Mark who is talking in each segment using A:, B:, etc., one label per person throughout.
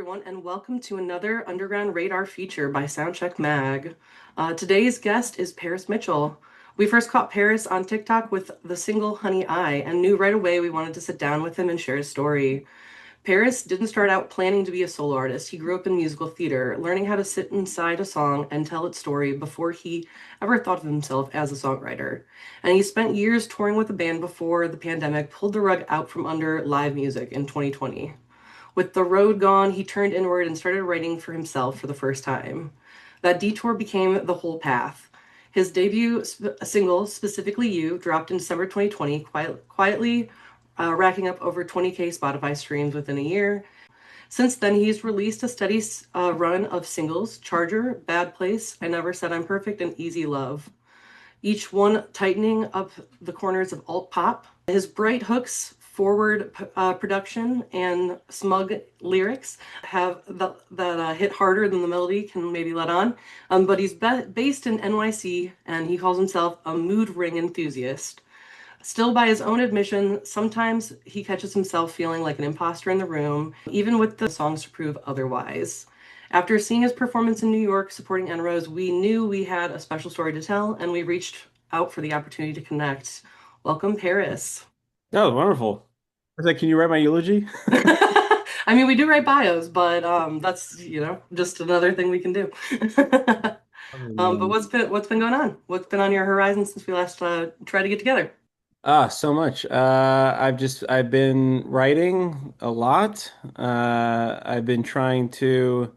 A: everyone, and welcome to another Underground Radar feature by SoundCheck Mag. Today's guest is Parris Mitchell. We first caught Parris on TikTok with the single Honey I and knew right away we wanted to sit down with him and share his story. Parris didn't start out planning to be a solo artist. He grew up in musical theater, learning how to sit inside a song and tell its story before he ever thought of himself as a songwriter. And he spent years touring with a band before the pandemic pulled the rug out from under live music in 2020. With the road gone, he turned inward and started writing for himself for the first time. That detour became The Whole Path. His debut single, Specifically You, dropped in December 2020, quietly racking up over 20K Spotify streams within a year. Since then, he's released a steady run of singles: Charger, Bad Place, I Never Said I'm Perfect, and Easy Love, each one tightening up the corners of alt pop. His bright hooks, forward production, and smug lyrics have that hit harder than the melody can maybe let on. But he's based in NYC, and he calls himself a mood ring enthusiast. Still, by his own admission, sometimes he catches himself feeling like an imposter in the room, even with the songs to prove otherwise. After seeing his performance in New York supporting Enrose, we knew we had a special story to tell, and we reached out for the opportunity to connect. Welcome, Parris.
B: That was wonderful. I was like, can you write my eulogy?
A: I mean, we do write bios, but that's just another thing we can do.
B: Oh,
A: But
B: man.
A: what's been going on? What's been on your horizon since we last tried to get together?
B: So much. I've been writing a lot. I've been trying to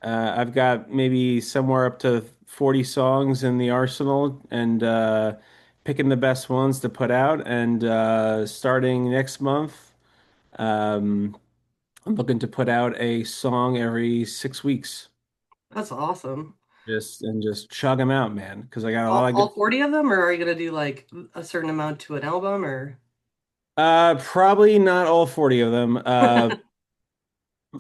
B: I've got maybe somewhere up to 40 songs in the arsenal and picking the best ones to put out. And starting next month, um, I'm looking to put out a song every 6 weeks.
A: That's awesome.
B: Just chug them out, man, because I got a lot
A: All,
B: of
A: all
B: good.
A: 40 of them, or are you gonna do like a certain amount to an album, or?
B: Probably not all 40 of them.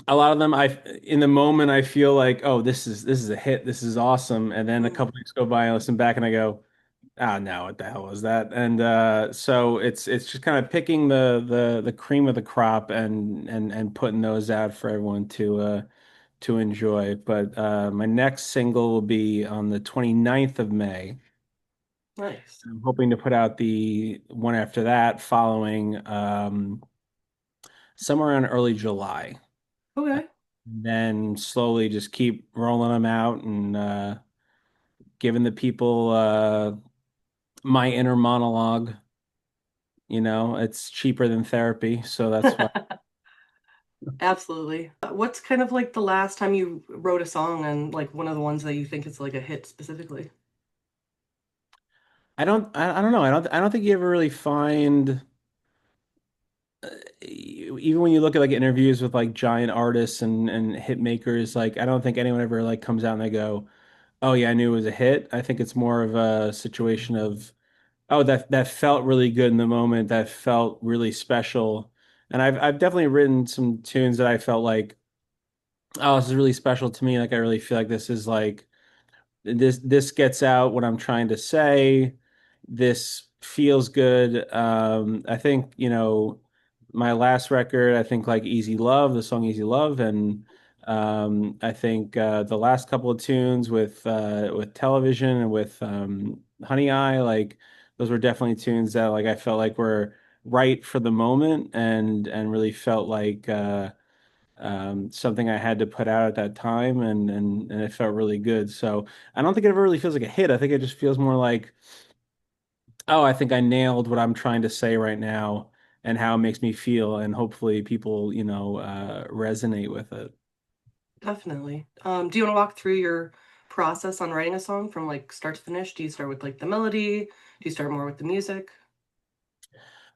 B: A lot of them, in the moment, I feel like, oh, this is a hit. This is awesome. And then a
A: Mm.
B: couple weeks go by, I listen back and I go, ah, no, what the hell was that? And so it's just kind of picking the cream of the crop and putting those out for everyone to enjoy. But my next single will be on the 29th of May.
A: Nice.
B: I'm hoping to put out the one after that following somewhere in early July.
A: Okay.
B: Then slowly just keep rolling them out and giving the people my inner monologue. It's cheaper than therapy, so that's why.
A: Absolutely. What's kind of like the last time you wrote a song and like one of the ones that you think is like a hit specifically?
B: I don't know. I don't think you ever really find even when you look at like interviews with like giant artists and hit makers, like I don't think anyone ever like comes out and they go, "Oh yeah, I knew it was a hit." I think it's more of a situation of, "Oh, that felt really good in the moment. That felt really special." And I've definitely written some tunes that I felt like, "Oh, this is really special to me. Like I really feel like this is like this gets out what I'm trying to say. This feels good." I think, my last record, I think like Easy Love, the song Easy Love, and I think the last couple of tunes with Television and with Honey Eye, like those were definitely tunes that like I felt like were right for the moment and really felt like something I had to put out at that time, and it felt really good. So I don't think it ever really feels like a hit. I think it just feels more like, oh, I think I nailed what I'm trying to say right now and how it makes me feel, and hopefully people, resonate with it.
A: Definitely. Do you want to walk through your process on writing a song from like start to finish? Do you start with like the melody? Do you start more with the music?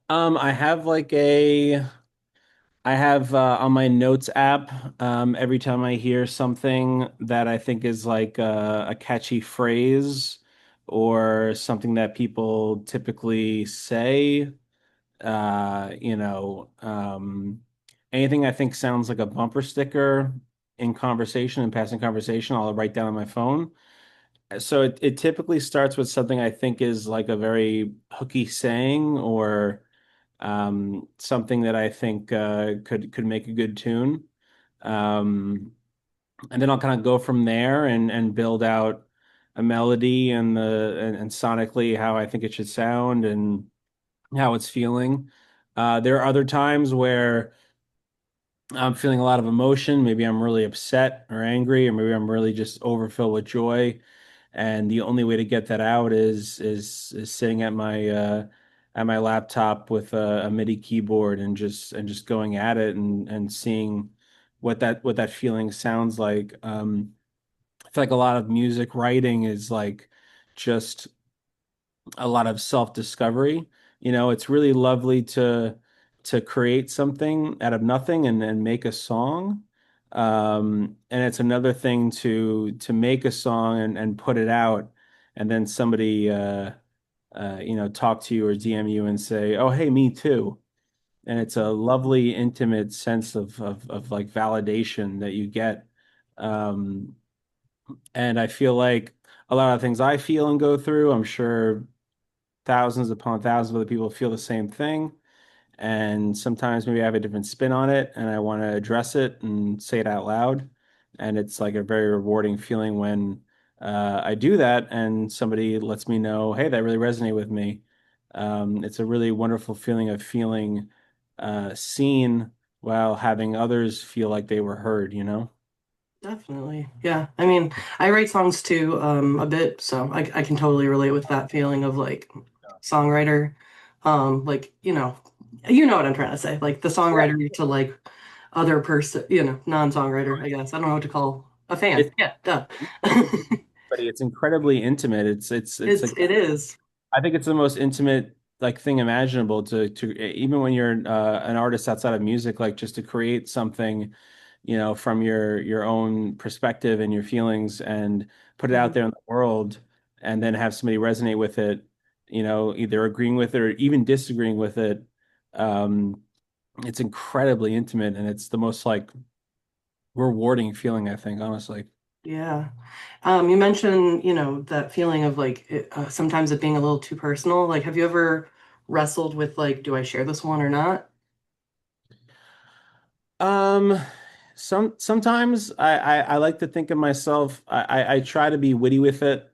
B: I have like I have on my notes app, every time I hear something that I think is like a catchy phrase or something that people typically say, anything I think sounds like a bumper sticker in conversation and passing conversation, I'll write down on my phone. So it typically starts with something I think is like a very hooky saying or something that I think could make a good tune. And then I'll kind of go from there and build out a melody and sonically how I think it should sound and how it's feeling. There are other times where I'm feeling a lot of emotion. Maybe I'm really upset or angry, or maybe I'm really just overfilled with joy. And the only way to get that out is sitting at my laptop with a MIDI keyboard and just going at it and seeing what that feeling sounds like. I feel like a lot of music writing is like just a lot of self-discovery. You know, it's really lovely to create something out of nothing and make a song. And it's another thing to make a song and put it out, and then somebody you know, talk to you or DM you and say, "Oh, hey, me too." And it's a lovely, intimate sense of like validation that you get. Um, and I feel like a lot of things I feel and go through, I'm sure thousands upon thousands of other people feel the same thing. And sometimes maybe I have a different spin on it and I want to address it and say it out loud. And it's like a very rewarding feeling when I do that and somebody lets me know, hey, that really resonated with me. It's a really wonderful feeling of feeling seen while having others feel like they were heard, you know?
A: Definitely. Yeah. I mean, I write songs too, a bit, so I can totally relate with that feeling of like songwriter. Like, you know what I'm trying to say. Like the songwriter to like other person, non-songwriter, I guess. I don't know what to call a fan.
B: It's
A: Yeah, duh.
B: but it's incredibly intimate. It's like
A: It is.
B: I think it's the most intimate like thing imaginable to even when you're an artist outside of music, like just to create something, you know, from your own perspective and your feelings and put it out
A: Mhm.
B: there in the world and then have somebody resonate with it, you know, either agreeing with it or even disagreeing with it. Um, it's incredibly intimate and it's the most like rewarding feeling, I think, honestly.
A: Yeah. You mentioned, that feeling of like sometimes it being a little too personal. Like, have you ever wrestled with like, do I share this one or not?
B: Um, sometimes I like to think of myself. I try to be witty with it.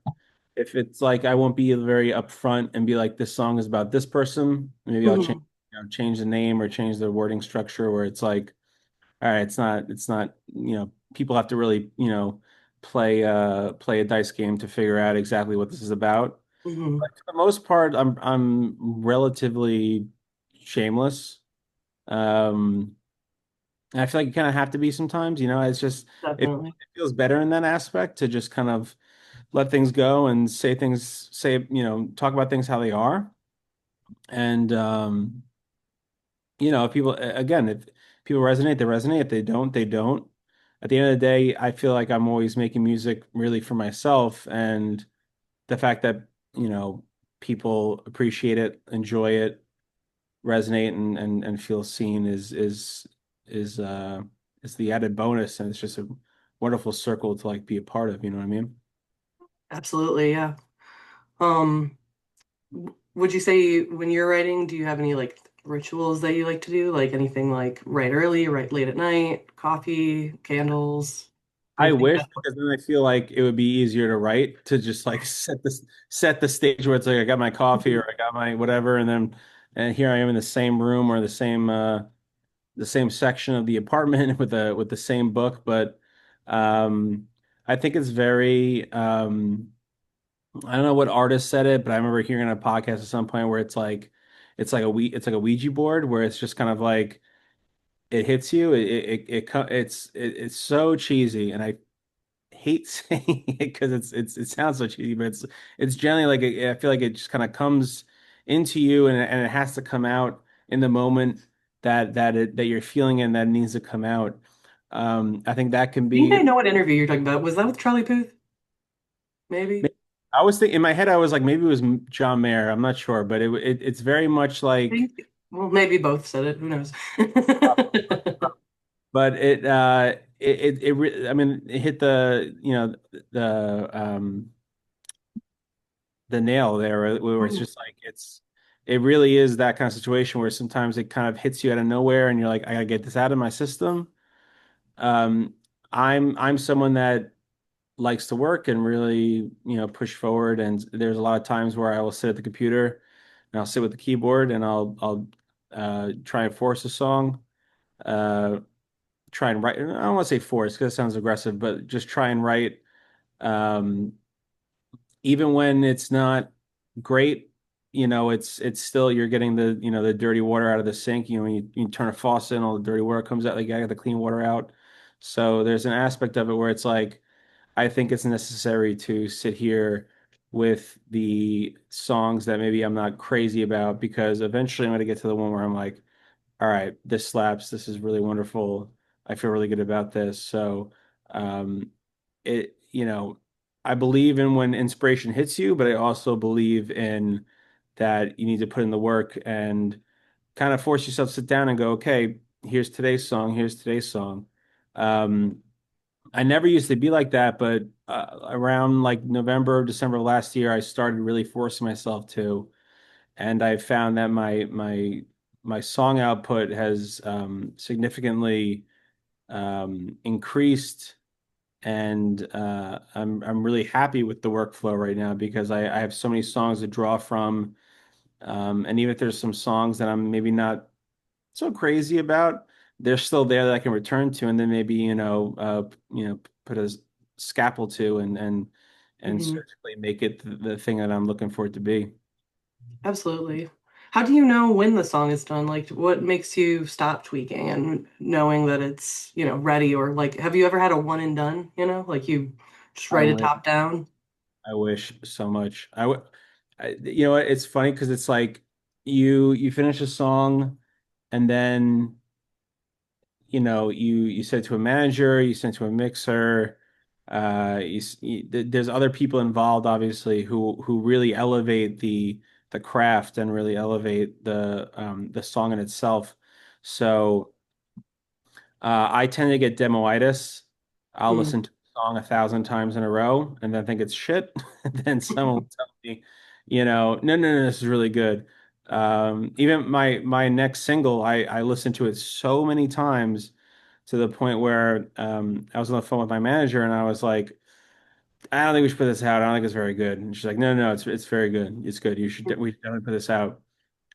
B: If it's like I won't be very upfront and be like this song is about this person, maybe I'll change
A: Hmm.
B: change the name or change the wording structure where it's like, all right, it's not, you know, people have to really, you know, play a dice game to figure out exactly what this is about.
A: Hmm.
B: But for the most part, I'm relatively shameless. Um, and I feel like you kind of have to be sometimes, you know, it's just
A: Definitely.
B: it feels better in that aspect to just kind of let things go and say, you know, talk about things how they are. And you know, if people again, if people resonate, they resonate. If they don't, they don't. At the end of the day, I feel like I'm always making music really for myself, and the fact that, you know, people appreciate it, enjoy it, resonate and feel seen is is the added bonus, and it's just a wonderful circle to like be a part of, you know what I mean?
A: Absolutely. Yeah. Um, would you say when you're writing, do you have any like rituals that you like to do? Like anything like write early, write late at night, coffee, candles,
B: I
A: anything
B: wish
A: like that?
B: because then I feel like it would be easier to write to just like set the stage where it's like I got my coffee
A: Mhm.
B: or I got my whatever and here I am in the same room or the same section of the apartment with the same book, but um I think it's very I don't know what artist said it, but I remember hearing on a podcast at some point where it's like a Ouija board where it's just kind of like it hits you. It's so cheesy, and I hate saying it because it sounds so cheesy, but it's generally like I feel like it just kind of comes into you, and it has to come out in the moment that you're feeling and that it needs to come out. I think that can
A: I think I
B: be.
A: know what interview you're talking about. Was that with Charlie Puth? Maybe.
B: I was thinking in my head, I was like, maybe it was John Mayer. I'm not sure, but it's very much
A: I
B: like,
A: think, well, maybe both said it. Who knows?
B: but I mean, it hit you know, the nail there, where it's just like it really is that kind of situation where sometimes it kind of hits you out of nowhere, and you're like, I gotta get this out of my system. um, I'm someone that likes to work and really, push forward. And there's a lot of times where I will sit at the computer and I'll sit with the keyboard and I'll try and force a song. Uh, Try and write. I don't want to say force because it sounds aggressive, but just try and write. Um, Even when it's not great, it's still you're getting the dirty water out of the sink. When you turn a faucet and all the dirty water comes out, like I got the clean water out. So there's an aspect of it where it's like I think it's necessary to sit here with the songs that maybe I'm not crazy about because eventually I'm going to get to the one where I'm like, all right, this slaps. This is really wonderful. I feel really good about this. So, um, I believe in when inspiration hits you, but I also believe in that you need to put in the work and kind of force yourself to sit down and go, okay, here's today's song. Here's today's song. Um, I never used to be like that, but around like November, December of last year, I started really forcing myself to, and I found that my song output has significantly increased, and I'm really happy with the workflow right now because I have so many songs to draw from, and even if there's some songs that I'm maybe not so crazy about, they're still there that I can return to, and then maybe put a scalpel to and
A: Hmm.
B: surgically make it the thing that I'm looking for it to be.
A: Absolutely. How do you know when the song is done? Like, what makes you stop tweaking and knowing that it's, ready? Or like, have you ever had a one and done, like you just
B: I
A: write it
B: wish.
A: top down?
B: I wish so much. I would. You know what? It's funny because it's like you finish a song, and then you send it to a manager, you send it to a mixer. There's other people involved, obviously, who really elevate the craft and really elevate the song in itself. So. I tend to get demoitis. I'll
A: Mm.
B: listen to a song 1,000 times in a row and then think it's shit. And then someone will tell me, no, no, no, this is really good. Even my next single, I listened to it so many times to the point where I was on the phone with my manager and I was like, I don't think we should put this out. I don't think it's very good. And she's like, no, no, no, it's very good. It's good. We should definitely put this out.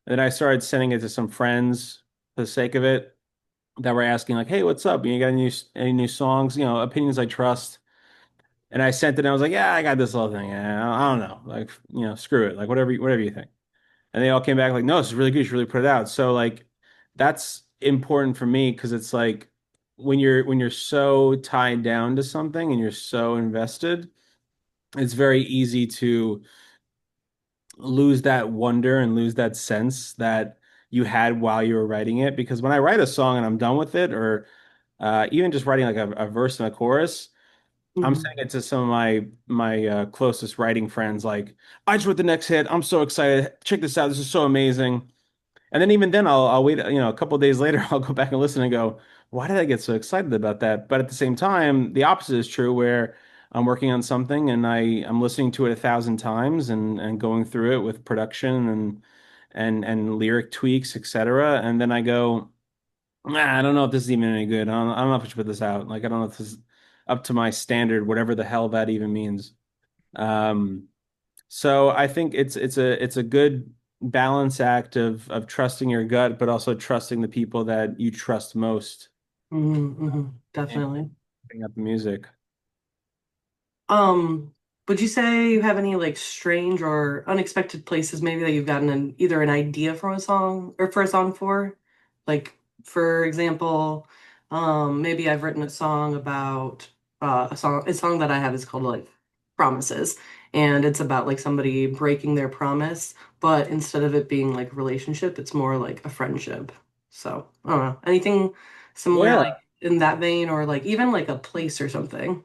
B: And then I started sending it to some friends for the sake of it that were asking like, "Hey, what's up? You got any new songs? Opinions I trust." And I sent it. And I was like, "Yeah, I got this little thing. I don't know. Like, screw it. Like, whatever you think." And they all came back like, "No, this is really good. You should really put it out." So like, that's important for me because it's like when you're so tied down to something and you're so invested, it's very easy to lose that wonder and lose that sense that you had while you were writing it. Because when I write a song and I'm done with it, or even just writing like a verse and a chorus, I'm
A: Hmm.
B: saying it to some of my closest writing friends, like, I just wrote the next hit. I'm so excited. Check this out. This is so amazing. And then even then I'll wait, a couple of days later, I'll go back and listen and go, why did I get so excited about that? But at the same time, the opposite is true where I'm working on something and I'm listening to it 1,000 times and going through it with production and lyric tweaks, etc. And then I go, I don't know if this is even any good. I don't know if I should put this out. Like, I don't know if this is up to my standard, whatever the hell that even means. Um, so I think it's a good balance act of trusting your gut, but also trusting the people that you trust most
A: Hmm. Hmm.
B: in
A: Definitely.
B: putting up the music.
A: Um, would you say you have any like strange or unexpected places maybe that you've gotten either an idea from a song or for a song for? Like, for example, maybe I've written a song about a song that I have is called like Promises, and it's about like somebody breaking their promise, but instead of it being like a relationship, it's more like a friendship. So, I don't know. Anything similar
B: Yeah.
A: like in that vein or like even like a place or something?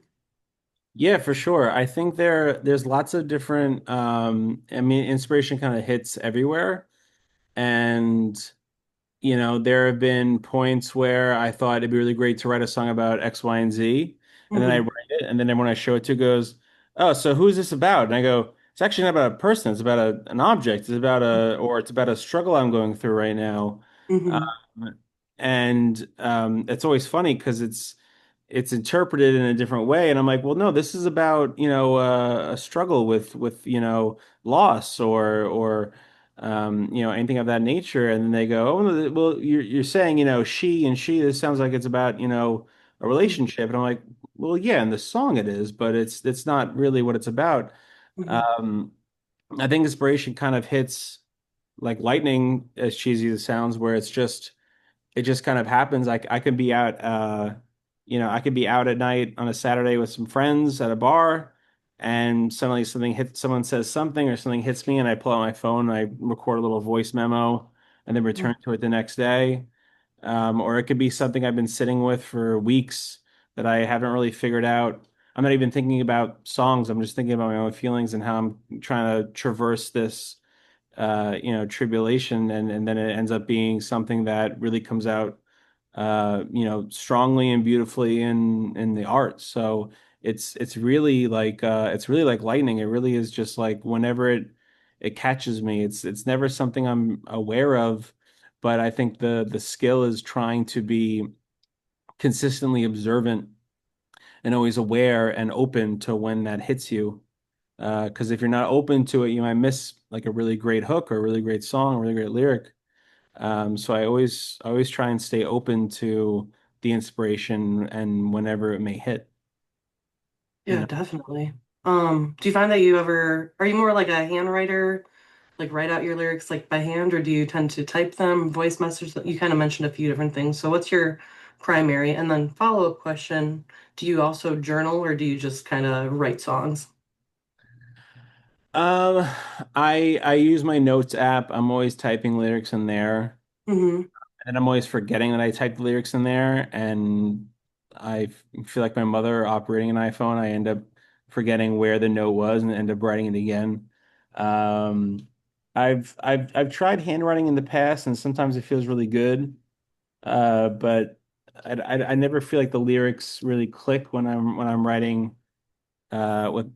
B: Yeah, for sure. I think there's lots of different I mean inspiration kind of hits everywhere. And there have been points where I thought it'd be really great to write a song about X, Y, and Z. And then I
A: Hmm.
B: write it, and then everyone I show it to goes, "Oh, so who's this about?" And I go, "It's actually not about a person. It's about an object. It's about a struggle I'm going through right now."
A: Hmm.
B: Um, and it's always funny because it's it's interpreted in a different way. And I'm like, well, no, this is about, a struggle with, loss or anything of that nature. And then they go, oh, no, well, you're saying, she and she, this sounds like it's about, a relationship. And I'm like, well, yeah, in the song it is, but it's not really what it's about.
A: Mm-hmm.
B: Um, I think inspiration kind of hits like lightning, as cheesy as it sounds, where it just kind of happens. I could be out, I could be out at night on a Saturday with some friends at a bar, and suddenly someone says something or something hits me, and I pull out my phone, and I record a little voice memo, and then return to it the next day. Or it could be something I've been sitting with for weeks that I haven't really figured out. I'm not even thinking about songs. I'm just thinking about my own feelings and how I'm trying to traverse this tribulation, and then it ends up being something that really comes out, strongly and beautifully in the art. So it's really like lightning. It really is just like whenever it catches me, it's never something I'm aware of, but I think the skill is trying to be consistently observant and always aware and open to when that hits you. Because if you're not open to it, you might miss like a really great hook or a really great song, a really great lyric. So I always try and stay open to the inspiration and whenever it may hit, you
A: Yeah,
B: know.
A: definitely. Do you find that are you more like a hand writer, like write out your lyrics like by hand, or do you tend to type them, voice message them? You kind of mentioned a few different things. So what's your primary? And then follow-up question, do you also journal or do you just kind of write songs?
B: Um, I use my notes app. I'm always typing lyrics in there,
A: Mm-hmm.
B: and I'm always forgetting that I typed lyrics in there, and feel like my mother operating an iPhone. I end up forgetting where the note was and end up writing it again. Um, I've tried handwriting in the past, and sometimes it feels really good. But I never feel like the lyrics really click when I'm writing with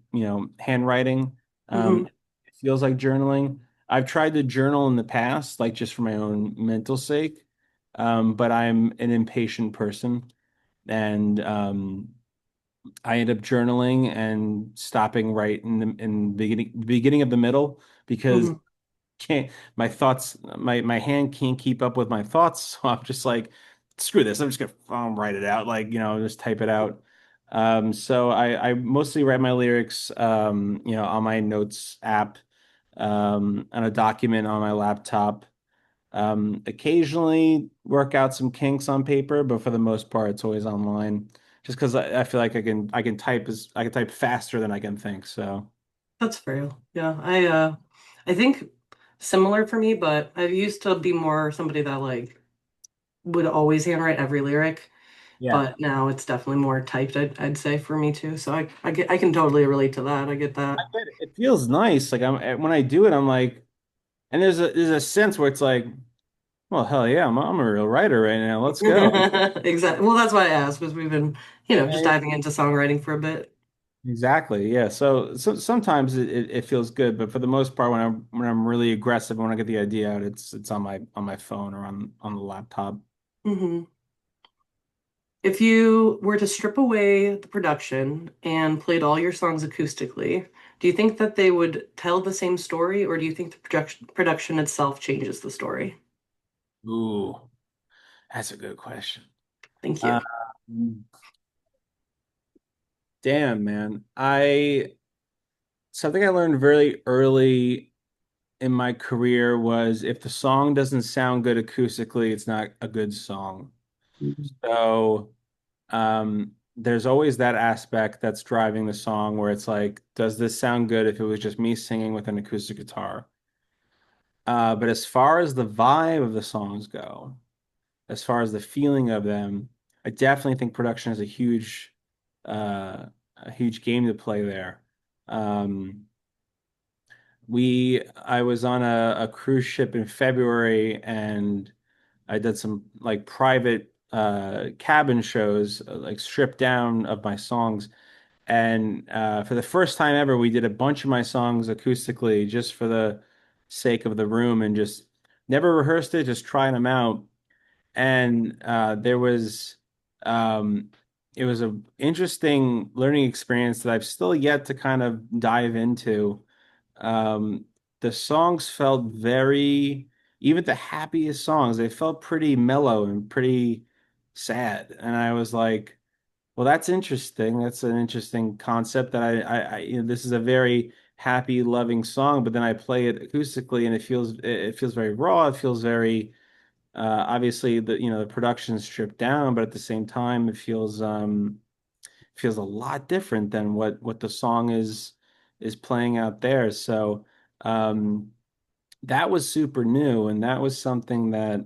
B: handwriting.
A: Mm-hmm.
B: It feels like journaling. I've tried to journal in the past, like just for my own mental sake. But I'm an impatient person, and I end up journaling and stopping right in the beginning of the middle because
A: Mm-hmm.
B: can't my hand can't keep up with my thoughts. So I'm just like, screw this, I'm just gonna write it out, like, just type it out. So I mostly write my lyrics, on my notes app, on a document on my laptop. Occasionally work out some kinks on paper, but for the most part it's always online, just because I feel like I can type faster than I can think. So
A: That's fair. Yeah, I think similar for me, but I used to be more somebody that like would always handwrite every lyric,
B: yeah.
A: but now it's definitely more typed, I'd say for me too. So I can totally relate to that. I get
B: I
A: that.
B: get it. It feels nice. Like when I do it, I'm like, and there's a sense where it's like, well, hell yeah, I'm a real writer right now. Let's go.
A: Exactly. Well, that's why I asked because we've been, just
B: Yeah,
A: diving into songwriting for a bit.
B: exactly. Yeah. So sometimes it feels good, but for the most part, when I'm really aggressive, when I get the idea out, it's on my phone or on the laptop.
A: Hmm. If you were to strip away the production and played all your songs acoustically, do you think that they would tell the same story, or do you think the production itself changes the story?
B: Ooh, that's a good question.
A: Thank you.
B: Uh, Damn, man. I Something I learned very early in my career was if the song doesn't sound good acoustically, it's not a good song. So there's always that aspect that's driving the song where it's like, does this sound good if it was just me singing with an acoustic guitar? But as far as the vibe of the songs go, as far as the feeling of them, I definitely think production is a huge game to play there. Um, I was on a cruise ship in February, and I did some like private cabin shows, like stripped down of my songs. And for the first time ever, we did a bunch of my songs acoustically just for the sake of the room and just never rehearsed it, just trying them out. And there was um, it was a interesting learning experience that I've still yet to kind of dive into. Um, the songs felt very, even the happiest songs, they felt pretty mellow and pretty sad. And I was like, well, that's interesting. That's an interesting concept that this is a very happy, loving song, but then I play it acoustically and it feels very raw. It feels very, obviously the production's stripped down, but at the same time, it feels a lot different than what the song is playing out there. So um, that was super new, and that was something that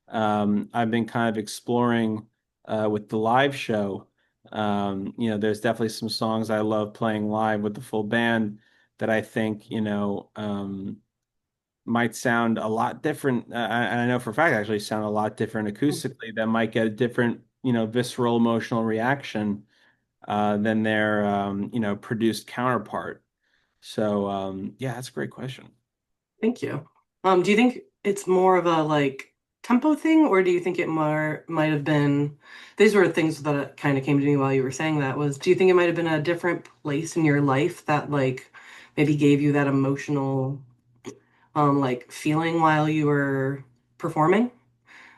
B: I've been kind of exploring with the live show. There's definitely some songs I love playing live with the full band that I think, might sound a lot different. And I know for a fact actually sound a lot different acoustically that might get a different, visceral emotional reaction than their produced counterpart. So yeah, that's a great question.
A: Thank you. Do you think it's more of a like tempo thing, or do you think it more might have been, these were things that kind of came to me while you were saying that was, do you think it might have been a different place in your life that like maybe gave you that emotional like feeling while you were performing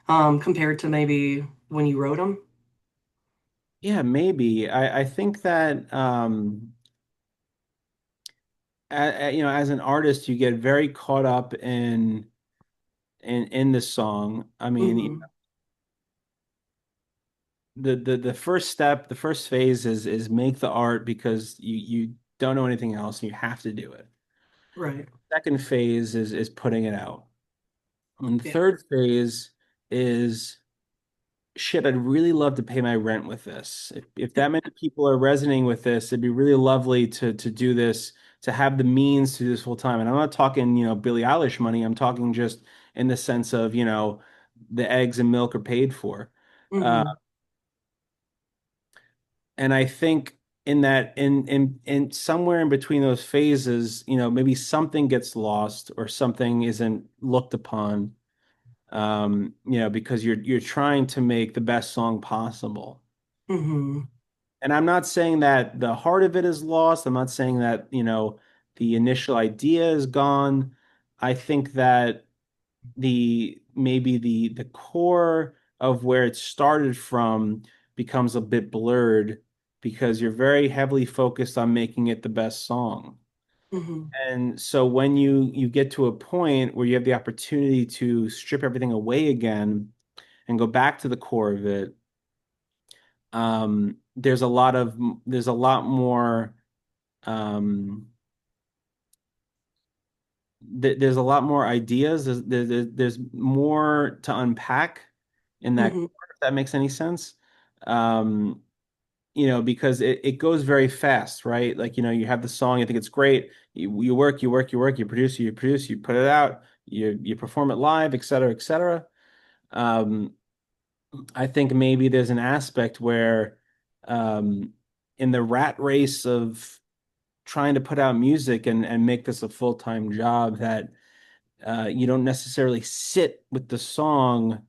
A: compared to maybe when you wrote them?
B: Yeah, maybe. I think that as an artist, you get very caught up in the song. I mean,
A: Hmm.
B: the first step, the first phase is make the art because you don't know anything else and you have to do it.
A: Right.
B: Second phase is putting it out. And the
A: Yeah.
B: third phase is shit, I'd really love to pay my rent with this. If that many people are resonating with this, it'd be really lovely to do this, to have the means to do this full time. And I'm not talking, Billie Eilish money. I'm talking just in the sense of, the eggs and milk are paid for. Uh,
A: Hmm.
B: and I think in somewhere in between those phases, maybe something gets lost or something isn't looked upon. Because you're trying to make the best song possible.
A: Hmm.
B: And I'm not saying that the heart of it is lost. I'm not saying that, the initial idea is gone. I think that maybe the core of where it started from becomes a bit blurred because you're very heavily focused on making it the best song.
A: Hmm.
B: And so when you get to a point where you have the opportunity to strip everything away again and go back to the core of it, there's a lot more um, there's a lot more ideas. There's more to unpack in that
A: Hmm.
B: core, if that makes any sense. Um, because it goes very fast, right? Like, you have the song, you think it's great. You work, you work, you work, you produce, you put it out, you perform it live, et cetera, et cetera. Um, I think maybe there's an aspect where um, in the rat race of trying to put out music and make this a full-time job that you don't necessarily sit with the song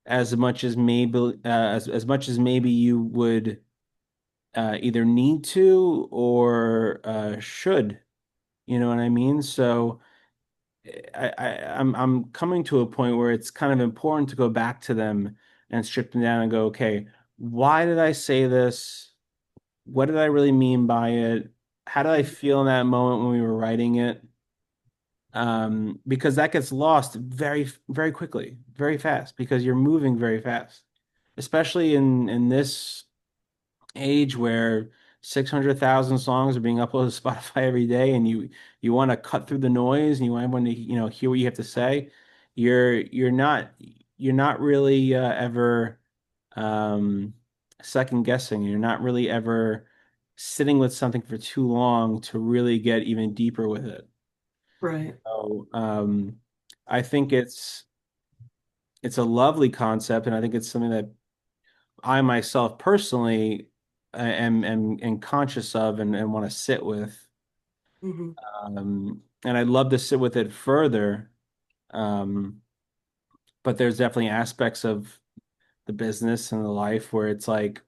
B: as much as as much as maybe you would either need to or should. You know what I mean? So I'm coming to a point where it's kind of important to go back to them and strip them down and go, okay, why did I say this? What did I really mean by it? How did I feel in that moment when we were writing it? Because that gets lost very, very quickly, very fast, because you're moving very fast, especially in this age where 600,000 songs are being uploaded to Spotify every day, and you want to cut through the noise and you want to hear what you have to say. You're not really ever um, second guessing. You're not really ever sitting with something for too long to really get even deeper with it.
A: Right.
B: So I think it's a lovely concept, and I think it's something that I myself personally am conscious of and want to sit with.
A: Hmm.
B: And I'd love to sit with it further. Um, but there's definitely aspects of the business and the life where it's like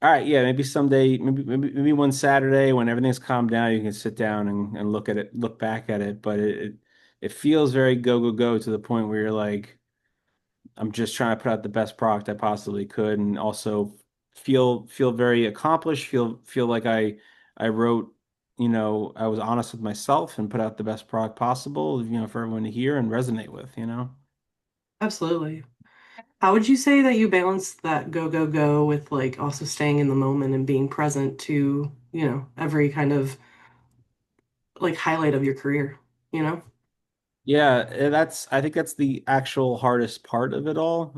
B: All right, yeah, maybe someday, maybe one Saturday when everything's calmed down, you can sit down and look at it, look back at it. But it feels very go go go to the point where you're like, I'm just trying to put out the best product I possibly could, and also feel very accomplished. Feel like I wrote, I was honest with myself and put out the best product possible, for everyone to hear and resonate with,
A: Absolutely. How would you say that you balance that go, go, go with like also staying in the moment and being present to, every kind of like highlight of your career, you know?
B: Yeah, I think that's the actual hardest part of it all.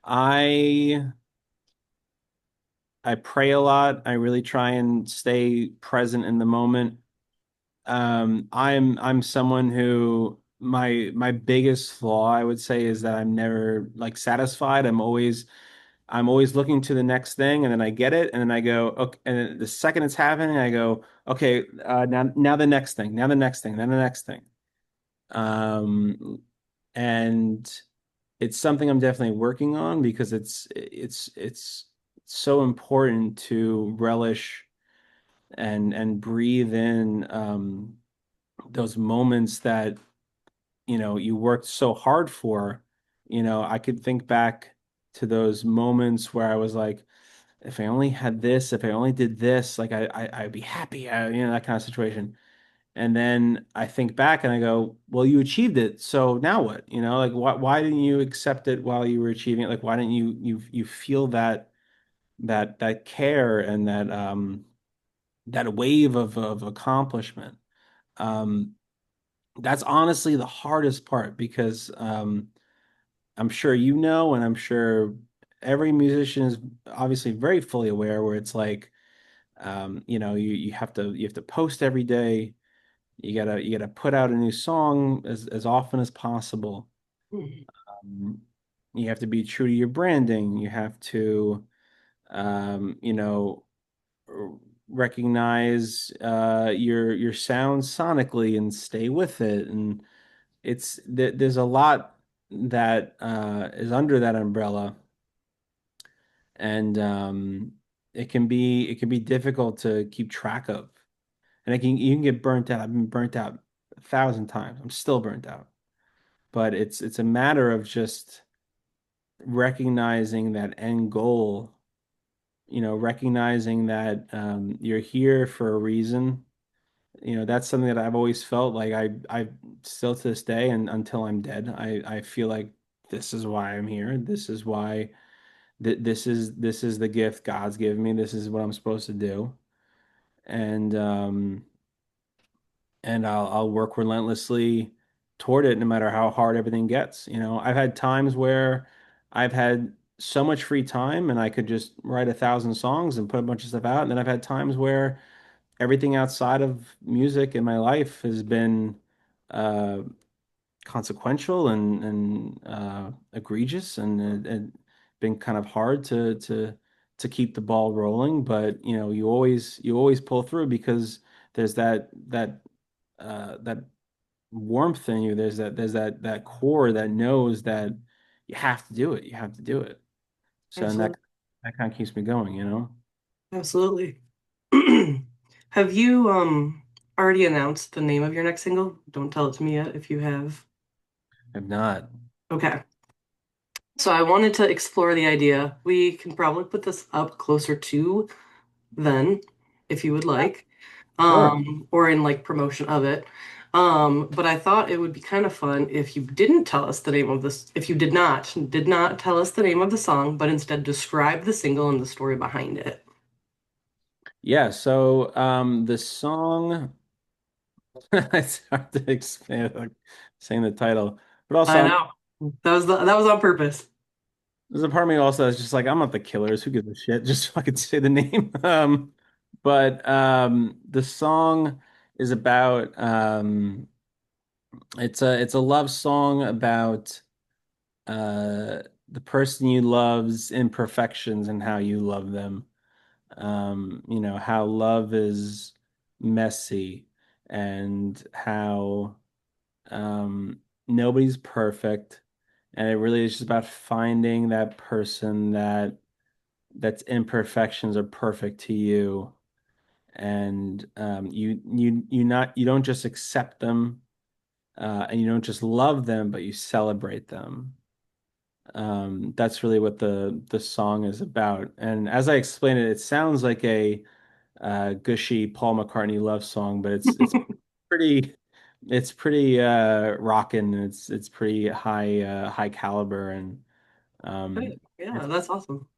B: I I pray a lot. I really try and stay present in the moment. I'm someone who my biggest flaw, I would say, is that I'm never like satisfied. I'm always looking to the next thing, and then I get it, and then I go, okay, and then the second it's happening, I go, okay, now the next thing, now the next thing, then the next thing. And it's something I'm definitely working on because it's so important to relish and breathe in those moments that you worked so hard for. I could think back to those moments where I was like, if I only had this, if I only did this, like I'd be happy, that kind of situation. And then I think back and I go, well, you achieved it. So now what? Like why didn't you accept it while you were achieving it? Like why didn't you feel that care and that wave of accomplishment? Um, that's honestly the hardest part because I'm sure and I'm sure every musician is obviously very fully aware where it's like you have to post every day. You gotta put out a new song as often as possible.
A: Mhm.
B: Um, you have to be true to your branding. You have to um, you know r- recognize your sound sonically and stay with it. And there's a lot that is under that umbrella, and it can be difficult to keep track of. And you can get burnt out. I've been burnt out 1,000 times. I'm still burnt out. But it's a matter of just recognizing that end goal, recognizing that you're here for a reason. That's something that I've always felt like I still to this day and until I'm dead, I feel like this is why I'm here. This is why this is the gift God's given me. This is what I'm supposed to do. And I'll work relentlessly toward it no matter how hard everything gets. I've had times where I've had so much free time and I could just write 1,000 songs and put a bunch of stuff out. And then I've had times where everything outside of music in my life has been uh, consequential and egregious and been kind of hard to keep the ball rolling. But you always pull through because there's that warmth in you. There's that core that knows that you have to do it. You have to do it. So and that
A: Absolutely.
B: that kind of keeps me going.
A: Absolutely. Have you already announced the name of your next single? Don't tell it to me yet if you have.
B: I've not.
A: Okay. So I wanted to explore the idea. We can probably put this up closer to then, if you would like,
B: Sure.
A: or in like promotion of it. But I thought it would be kind of fun if you didn't tell us the name of this, if you did not tell us the name of the song, but instead describe the single and the story behind it.
B: Yeah, so the song it's hard to explain like saying the title. But
A: I
B: also
A: know. That was on purpose.
B: there's a part of me also that's just like I'm not the Killers, who gives a shit? Just so I could say the name. But the song is about it's a love song about the person you love's imperfections and how you love them. How love is messy and how nobody's perfect. And it really is just about finding that person that that's imperfections are perfect to you, and you don't just accept them, and you don't just love them, but you celebrate them. That's really what the song is about. And as I explained it, it sounds like a gushy Paul McCartney love song, but pretty it's pretty rockin'. It's pretty high caliber, and
A: Okay.
B: um,
A: Yeah,
B: it's
A: that's awesome.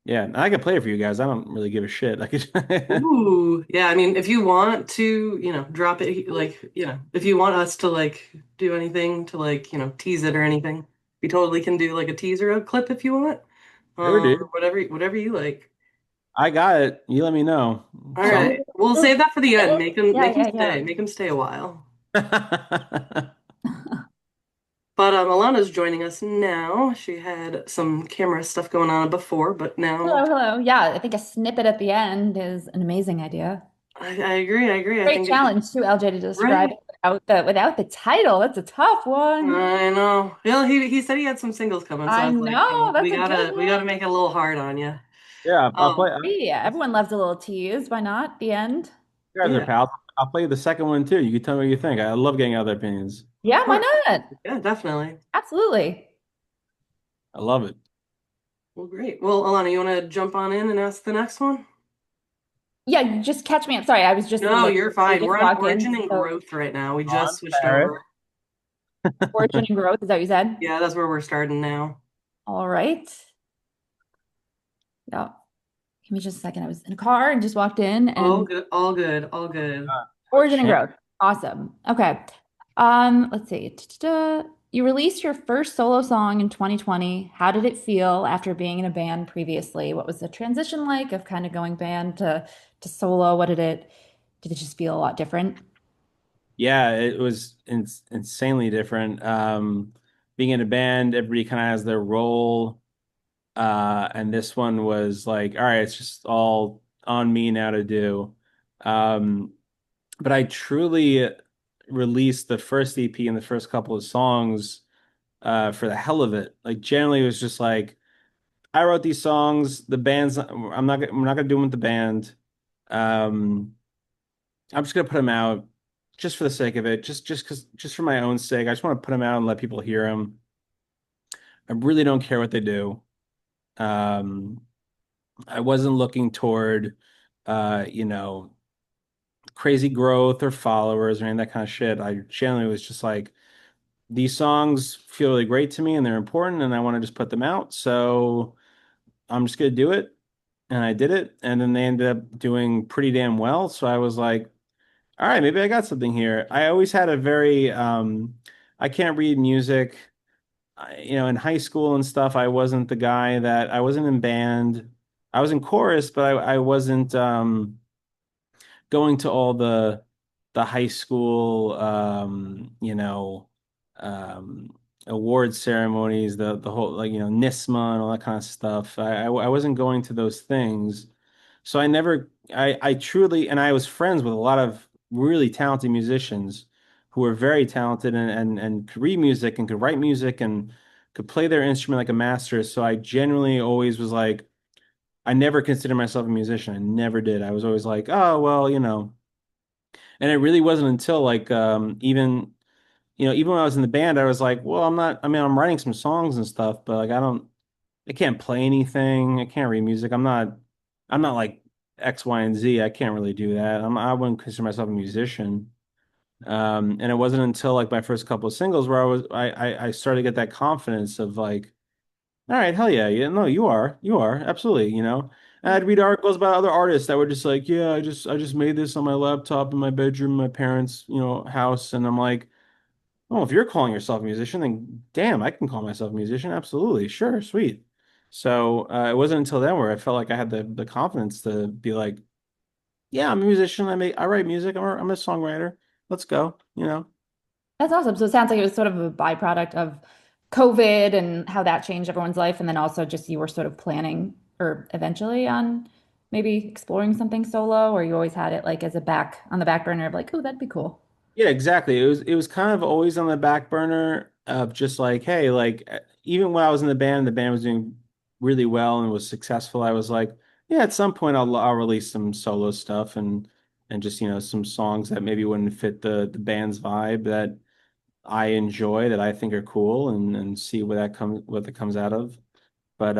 B: yeah. And I can play it for you guys. I don't really give a shit. Like
A: Ooh, yeah. I mean, if you want to, drop it, like, if you want us to like do anything to like, tease it or anything, we totally can do like a teaser, a clip if you want,
B: sure, dude.
A: whatever you like.
B: I got it. You let me know.
A: All
B: So
A: right, we'll save that for the end.
C: Yeah,
A: Make him
C: yeah,
A: stay,
C: yeah.
A: make him stay a while. But Alana's joining us now. She had some camera stuff going on before, but now
C: Hello, hello. Yeah, I think a snippet at the end is an amazing idea.
A: I agree. I agree. I
C: Great
A: think it
C: challenge too, LJ, to describe
A: right.
C: it without the title. That's a tough one.
A: I know. Well, he said he had some singles coming, so I
C: I
A: was like,
C: know, that's a good
A: we gotta
C: one.
A: make it a little hard on you.
B: yeah, I'll play.
C: Yeah, everyone loves a little tease. Why not? The end.
B: You guys are
A: Yeah.
B: pals. I'll play the second one too. You can tell me what you think. I love getting other opinions.
A: Of
C: Yeah, why
A: course.
C: not?
A: Yeah, definitely.
C: Absolutely.
B: I love it.
A: Well, great. Well, Alana, you want to jump on in and ask the next one?
C: Yeah, you just catch me up. Sorry, I was just
A: No,
C: like,
A: you're
C: I
A: fine.
C: just
A: We're on
C: walked
A: origin
C: in.
A: and
C: So
A: growth right now. We just
B: On
A: switched
B: Paris.
A: over.
C: origin and growth, is that what you said?
A: Yeah, that's where we're starting now.
C: All right. Yeah. Give me just a second. I was in a car and just walked in
A: All
C: and
A: good, all good, all good.
C: origin and
B: Shame.
C: growth. Awesome. Okay. Let's see. You released your first solo song in 2020. How did it feel after being in a band previously? What was the transition like of kind of going band to solo? Did it just feel a lot different?
B: Yeah, it was insanely different. Being in a band, everybody kind of has their role. And this one was like, all right, it's just all on me now to do. Um, but I truly released the first EP and the first couple of songs for the hell of it. Like generally it was just like I wrote these songs, we're not gonna do them with the band. Um, I'm just gonna put them out just for the sake of it, just for my own sake. I just want to put them out and let people hear them. I really don't care what they do. Um, I wasn't looking toward, you know, crazy growth or followers or any of that kind of shit. I generally was just like, these songs feel really great to me and they're important and I want to just put them out. So I'm just gonna do it. And I did it. And then they ended up doing pretty damn well. So I was like, all right, maybe I got something here. I always had a very, I can't read music. In high school and stuff, I wasn't in band. I was in chorus, but I wasn't going to all the high school um award ceremonies, the whole like NISMA and all that kind of stuff. I wasn't going to those things. So I truly, and I was friends with a lot of really talented musicians who were very talented and could read music and could write music and could play their instrument like a master. So I genuinely always was like, I never considered myself a musician. I never did. I was always like, oh, well, and it really wasn't until like even when I was in the band, I was like, well, I mean, I'm writing some songs and stuff, but like I can't play anything. I can't read music. I'm not like X, Y, and Z. I can't really do that. I wouldn't consider myself a musician. And it wasn't until like my first couple of singles where I started to get that confidence of like, all right, hell yeah, yeah, no, you are, absolutely. And I'd read articles about other artists that were just like, yeah, I just made this on my laptop in my bedroom, in my parents', house, and I'm like, oh, if you're calling yourself a musician, then damn, I can call myself a musician, absolutely, sure, sweet. So it wasn't until then where I felt like I had the confidence to be like, yeah, I'm a musician, I write music, I'm a songwriter, let's go.
C: That's awesome. So it sounds like it was sort of a byproduct of COVID and how that changed everyone's life. And then also just you were sort of planning or eventually on maybe exploring something solo, or you always had it like as a back on the back burner of like, oh, that'd be cool.
B: Yeah, exactly. It was kind of always on the back burner of just like, hey, like even when I was in the band was doing really well and was successful, I was like, yeah, at some point I'll release some solo stuff and just, some songs that maybe wouldn't fit the band's vibe that I enjoy, that I think are cool, and see what that comes out of. But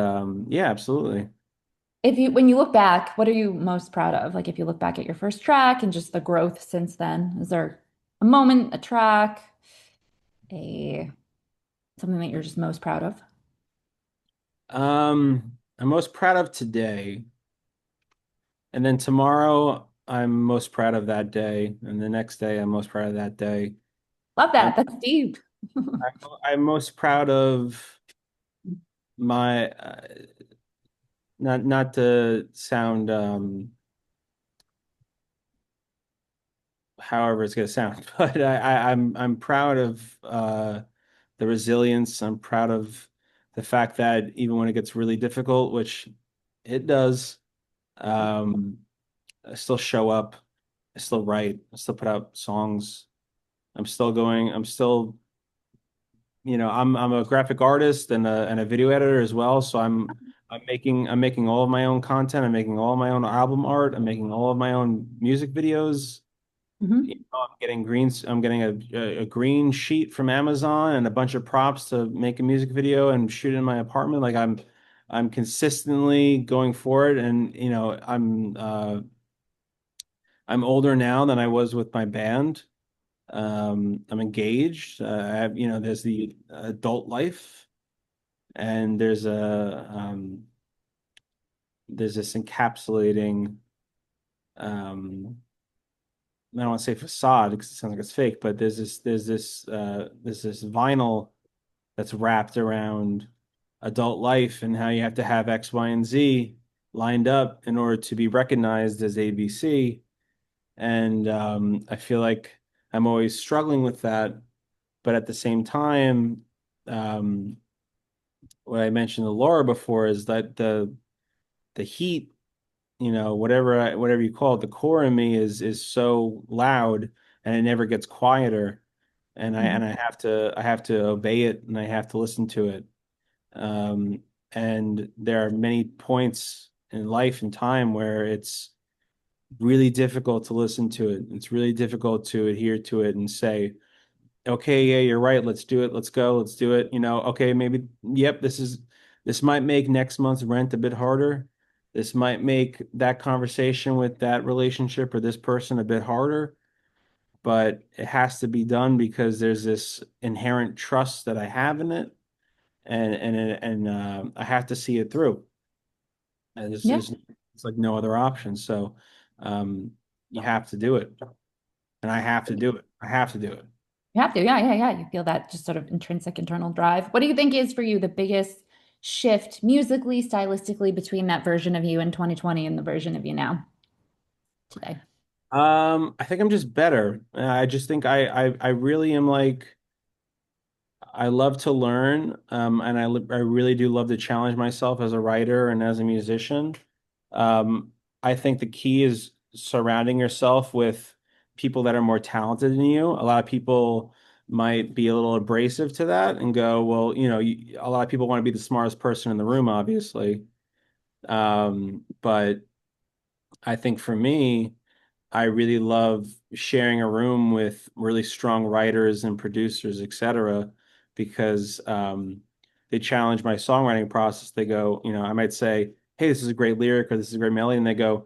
B: yeah, absolutely.
C: If you, when you look back, what are you most proud of? Like if you look back at your first track and just the growth since then, is there a moment, a track, a something that you're just most proud of?
B: I'm most proud of today, and then tomorrow I'm most proud of that day, and the next day I'm most proud of that day.
C: Love
B: I'm
C: that. That's deep.
B: I'm most proud of my not to sound however it's gonna sound, but I'm proud of the resilience. I'm proud of the fact that even when it gets really difficult, which it does, um, I still show up, I still write, I still put out songs. I'm still, I'm a graphic artist and a video editor as well. So I'm making all of my own content. I'm making all of my own album art. I'm making all of my own music videos.
C: Mhm.
B: I'm getting a green sheet from Amazon and a bunch of props to make a music video and shoot in my apartment. Like I'm consistently going for it, and I'm older now than I was with my band. I'm engaged. There's the adult life, and there's this encapsulating. Um, I don't want to say facade because it sounds like it's fake, but there's this vinyl that's wrapped around adult life and how you have to have X, Y, and Z lined up in order to be recognized as ABC. And I feel like I'm always struggling with that, but at the same time, um, what I mentioned to Laura before is that the heat, whatever you call it, the core in me is so loud and it never gets quieter. And I
C: Mhm.
B: and I have to obey it and I have to listen to it. Um, and there are many points in life and time where it's really difficult to listen to it. It's really difficult to adhere to it and say, okay, yeah, you're right. Let's do it. Let's go. Let's do it. Okay, maybe, yep, this might make next month's rent a bit harder. This might make that conversation with that relationship or this person a bit harder, but it has to be done because there's this inherent trust that I have in it, and I have to see it through. And
C: Yeah.
B: it's like no other option. So, you have to do it, and I have to do it. I have to do it.
C: You have to. Yeah, yeah, yeah. You feel that just sort of intrinsic internal drive. What do you think is for you the biggest shift musically, stylistically between that version of you in 2020 and the version of you now today?
B: I think I'm just better. I just think I really am like I love to learn, and I really do love to challenge myself as a writer and as a musician. I think the key is surrounding yourself with people that are more talented than you. A lot of people might be a little abrasive to that and go, well, a lot of people want to be the smartest person in the room, obviously. But I think for me, I really love sharing a room with really strong writers and producers, etc., because they challenge my songwriting process. They go, I might say, "Hey, this is a great lyric," or "This is a great melody," and they go,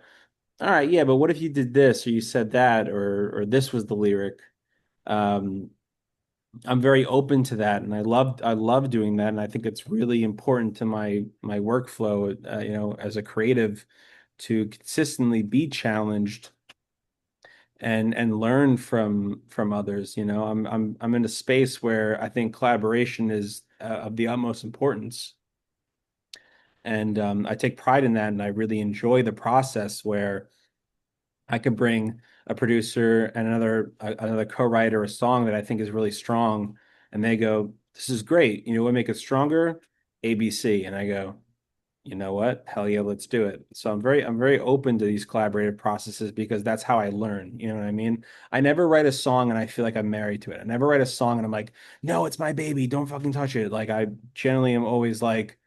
B: "All right, yeah, but what if you did this, or you said that, or this was the lyric?" Um, I'm very open to that, and I love doing that, and I think it's really important to my workflow, as a creative, to consistently be challenged and learn from others. I'm in a space where I think collaboration is of the utmost importance, and I take pride in that, and I really enjoy the process where I could bring a producer and another co-writer a song that I think is really strong, and they go, "This is great. What make it stronger? ABC," and I go, you know what? Hell yeah, let's do it. So I'm very open to these collaborative processes because that's how I learn. You know what I mean? I never write a song and I feel like I'm married to it. I never write a song and I'm like, no, it's my baby. Don't fucking touch it. Like I generally am always like,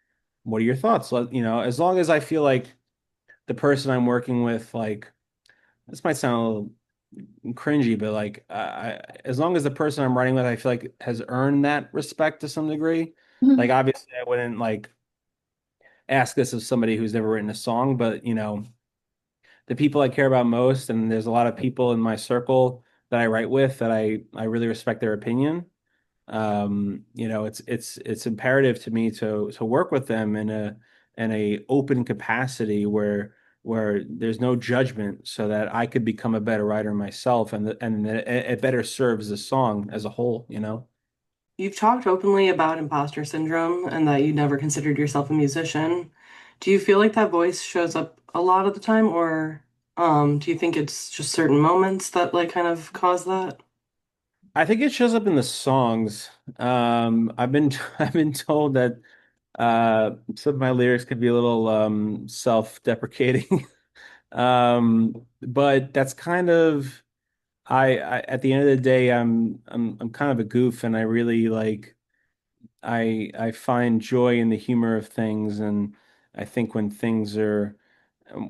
B: what are your thoughts? As long as I feel like the person I'm working with, like, this might sound a little cringy, but like, as long as the person I'm writing with, I feel like has earned that respect to some degree. Like, obviously, I wouldn't like ask this of somebody who's never written a song, but the people I care about most, and there's a lot of people in my circle that I write with that I really respect their opinion. It's imperative to me to work with them in a open capacity where there's no judgment, so that I could become a better writer myself, and it better serves the song as a whole.
A: You've talked openly about imposter syndrome and that you never considered yourself a musician. Do you feel like that voice shows up a lot of the time, or do you think it's just certain moments that like kind of cause that?
B: I think it shows up in the songs. I've been told that some of my lyrics could be a little self-deprecating. But that's kind of at the end of the day, I'm kind of a goof, and I really like I find joy in the humor of things, and I think when things are,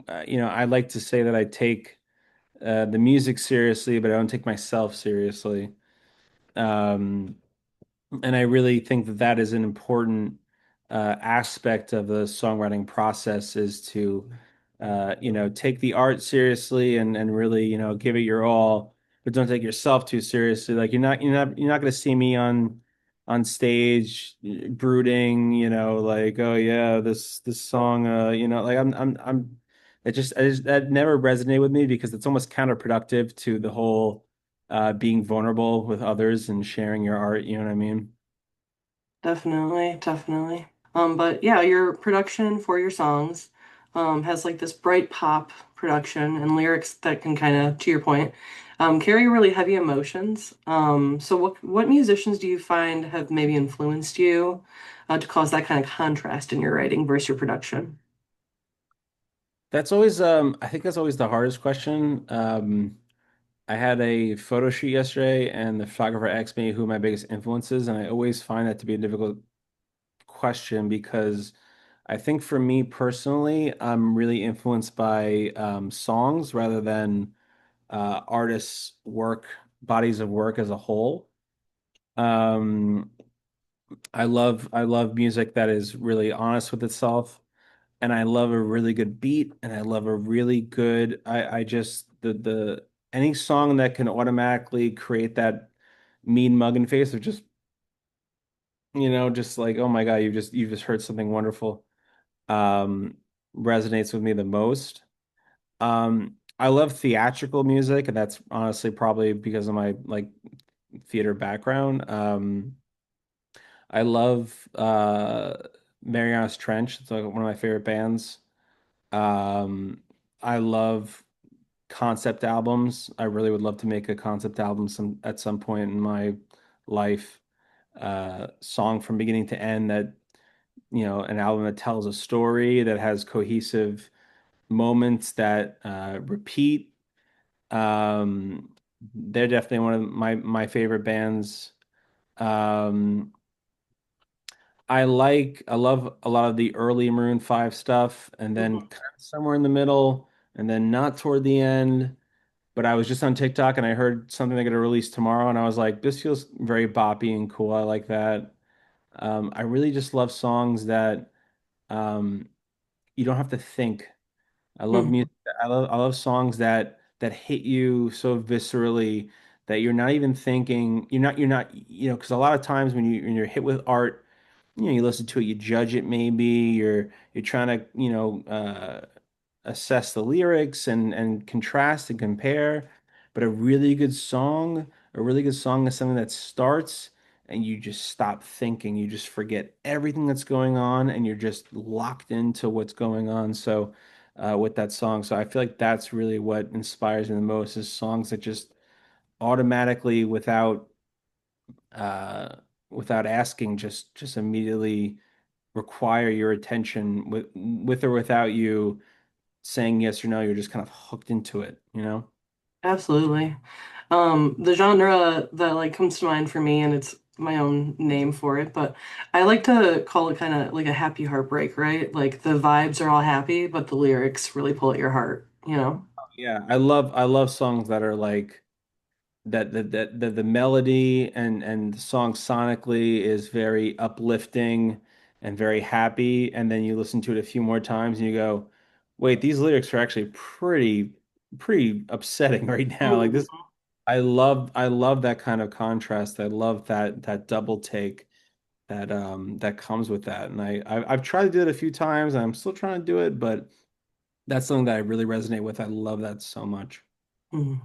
B: I like to say that I take the music seriously, but I don't take myself seriously. Um, and I really think that that is an important aspect of the songwriting process, is to take the art seriously, and really, give it your all, but don't take yourself too seriously. Like, you're not going to see me on stage brooding, like, oh yeah, this song, like that never resonated with me, because it's almost counterproductive to the whole being vulnerable with others and sharing your art. You know what I mean?
A: Definitely, definitely. But yeah, your production for your songs has like this bright pop production and lyrics that can kind of, to your point, carry really heavy emotions. So what musicians do you find have maybe influenced you to cause that kind of contrast in your writing versus your production?
B: I think that's always the hardest question. I had a photo shoot yesterday, and the photographer asked me who my biggest influence is, and I always find that to be a difficult question, because I think for me personally, I'm really influenced by songs rather than artists' work, bodies of work as a whole. Um, I love music that is really honest with itself, and I love a really good beat, and I love a really good I just the any song that can automatically create that mean mugging face of just, just like, oh my God, you've just heard something wonderful, um resonates with me the most. I love theatrical music, and that's honestly probably because of my like theater background. I love Mariana's Trench. It's like one of my favorite bands. I love concept albums. I really would love to make a concept album at some point in my life. Song from beginning to end, that, an album that tells a story, that has cohesive moments that repeat. They're definitely one of my favorite bands. Um, I love a lot of the early Maroon 5 stuff, and then
A: Mhm.
B: kind of somewhere in the middle, and then not toward the end. But I was just on TikTok, and I heard something they're gonna release tomorrow, and I was like, this feels very boppy and cool. I like that. I really just love songs that um, you don't have to think. I love
A: Mhm.
B: music. I love songs that hit you so viscerally that you're not even thinking. You're not. Because a lot of times when you're hit with art, you listen to it, you judge it. Maybe you're trying to assess the lyrics and contrast and compare. But a really good song is something that starts, and you just stop thinking. You just forget everything that's going on, and you're just locked into what's going on. So, with that song, so I feel like that's really what inspires me the most, is songs that just automatically, uh, without asking, just immediately require your attention, with or without you saying yes or no. You're just kind of hooked into it?
A: Absolutely. The genre that like comes to mind for me, and it's my own name for it, but I like to call it kind of like a happy heartbreak, right? Like the vibes are all happy, but the lyrics really pull at your heart, you know?
B: Yeah, I love songs that are like the melody and the song sonically is very uplifting and very happy, and then you listen to it a few more times and you go, wait, these lyrics are actually pretty upsetting right now. Like this,
A: Mhm.
B: I love that kind of contrast. I love that double take that comes with that. And I've tried to do it a few times and I'm still trying to do it, but that's something that I really resonate with. I love that so much.
A: Mhm.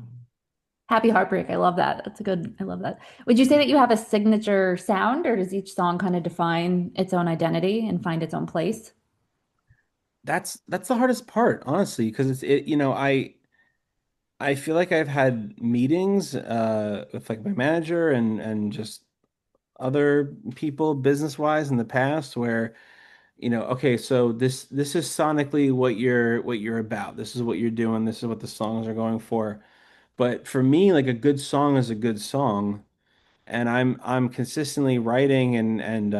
C: Happy Heartbreak. I love that. That's a good, I love that. Would you say that you have a signature sound, or does each song kind of define its own identity and find its own place?
B: That's the hardest part, honestly, because I feel like I've had meetings with like my manager and just other people business wise in the past where, okay, so this is sonically what you're about. This is what you're doing. This is what the songs are going for. But for me, like a good song is a good song, and I'm consistently writing and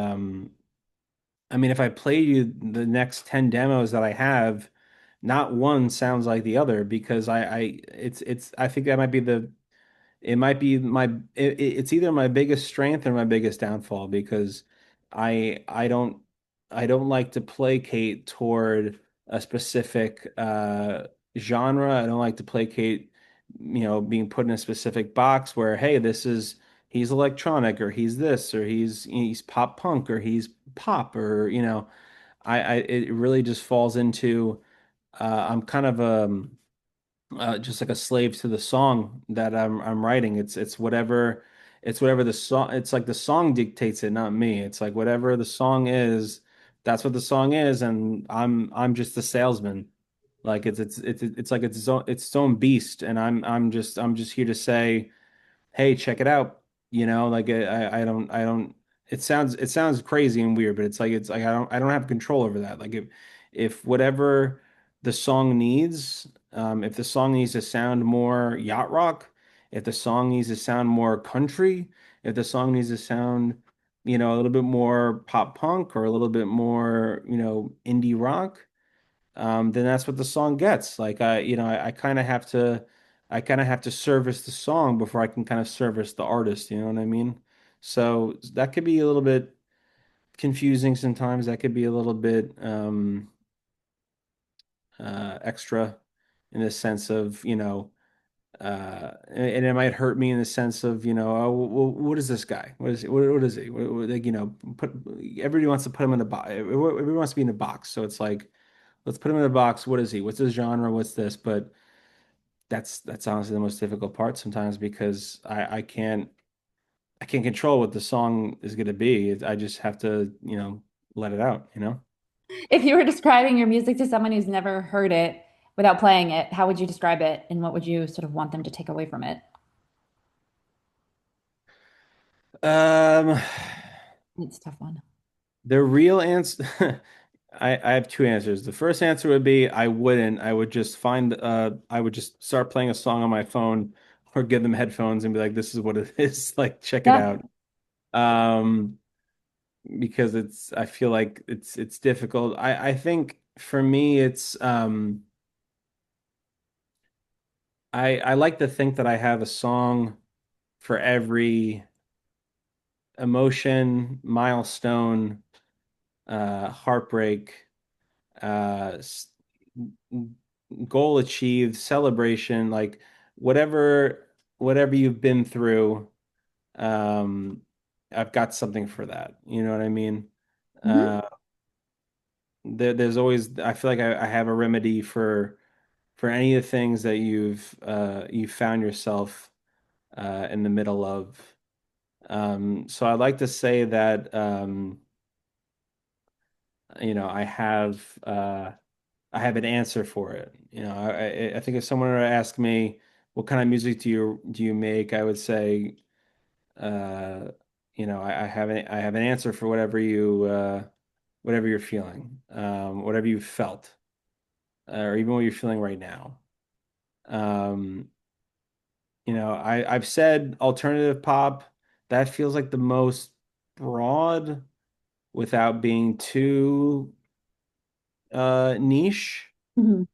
B: I mean, if I play you the next 10 demos that I have, not one sounds like the other because I think that might be it might be it's either my biggest strength or my biggest downfall because I I don't I don't like to placate toward a specific genre. I don't like to placate, being put in a specific box where, hey, he's electronic or he's this or he's pop punk or he's pop or it really just falls into I'm kind of just like a slave to the song that I'm writing. It's whatever the song. It's like the song dictates it, not me. It's like whatever the song is, that's what the song is, and I'm just the salesman. Like it's like its own beast, and I'm just here to say, hey, check it out. Like I don't. It sounds crazy and weird, but it's like I don't have control over that. Like if whatever the song needs, if the song needs to sound more yacht rock, if the song needs to sound more country, if the song needs to sound, a little bit more pop punk or a little bit more, indie rock, then that's what the song gets. Like I kind of have to service the song before I can kind of service the artist. You know what I mean? So that could be a little bit confusing sometimes. That could be a little bit extra in the sense of, and it might hurt me in the sense of, oh, well, what is this guy? What is he? Like, put everybody wants to put him in a box. Everybody wants to be in a box. So it's like, let's put him in a box. What is he? What's his genre? What's this? But that's honestly the most difficult part sometimes because I can't control what the song is going to be. I just have to, let it out.
C: If you were describing your music to someone who's never heard it without playing it, how would you describe it and what would you sort of want them to take away from it?
B: Um,
C: It's a tough one.
B: the real answer, I have two answers. The first answer would be I wouldn't. I would just start playing a song on my phone or give them headphones and be like, this is what it is. Like, check it
C: Yeah.
B: out. Um, because I feel like it's difficult. I think for me I like to think that I have a song for every emotion, milestone, heartbreak, uh s- goal achieved, celebration, like whatever you've been through, um I've got something for that. You know what I mean?
C: Mhm.
B: Uh there's always I feel like I have a remedy for any of the things that you've found yourself in the middle of. So I'd like to say that I have an answer for it. I think if someone were to ask me what kind of music do you make, I would say uh, I have an answer for whatever you're feeling, whatever you felt, or even what you're feeling right now. Um, I've said alternative pop that feels like the most broad without being too niche.
C: Mhm.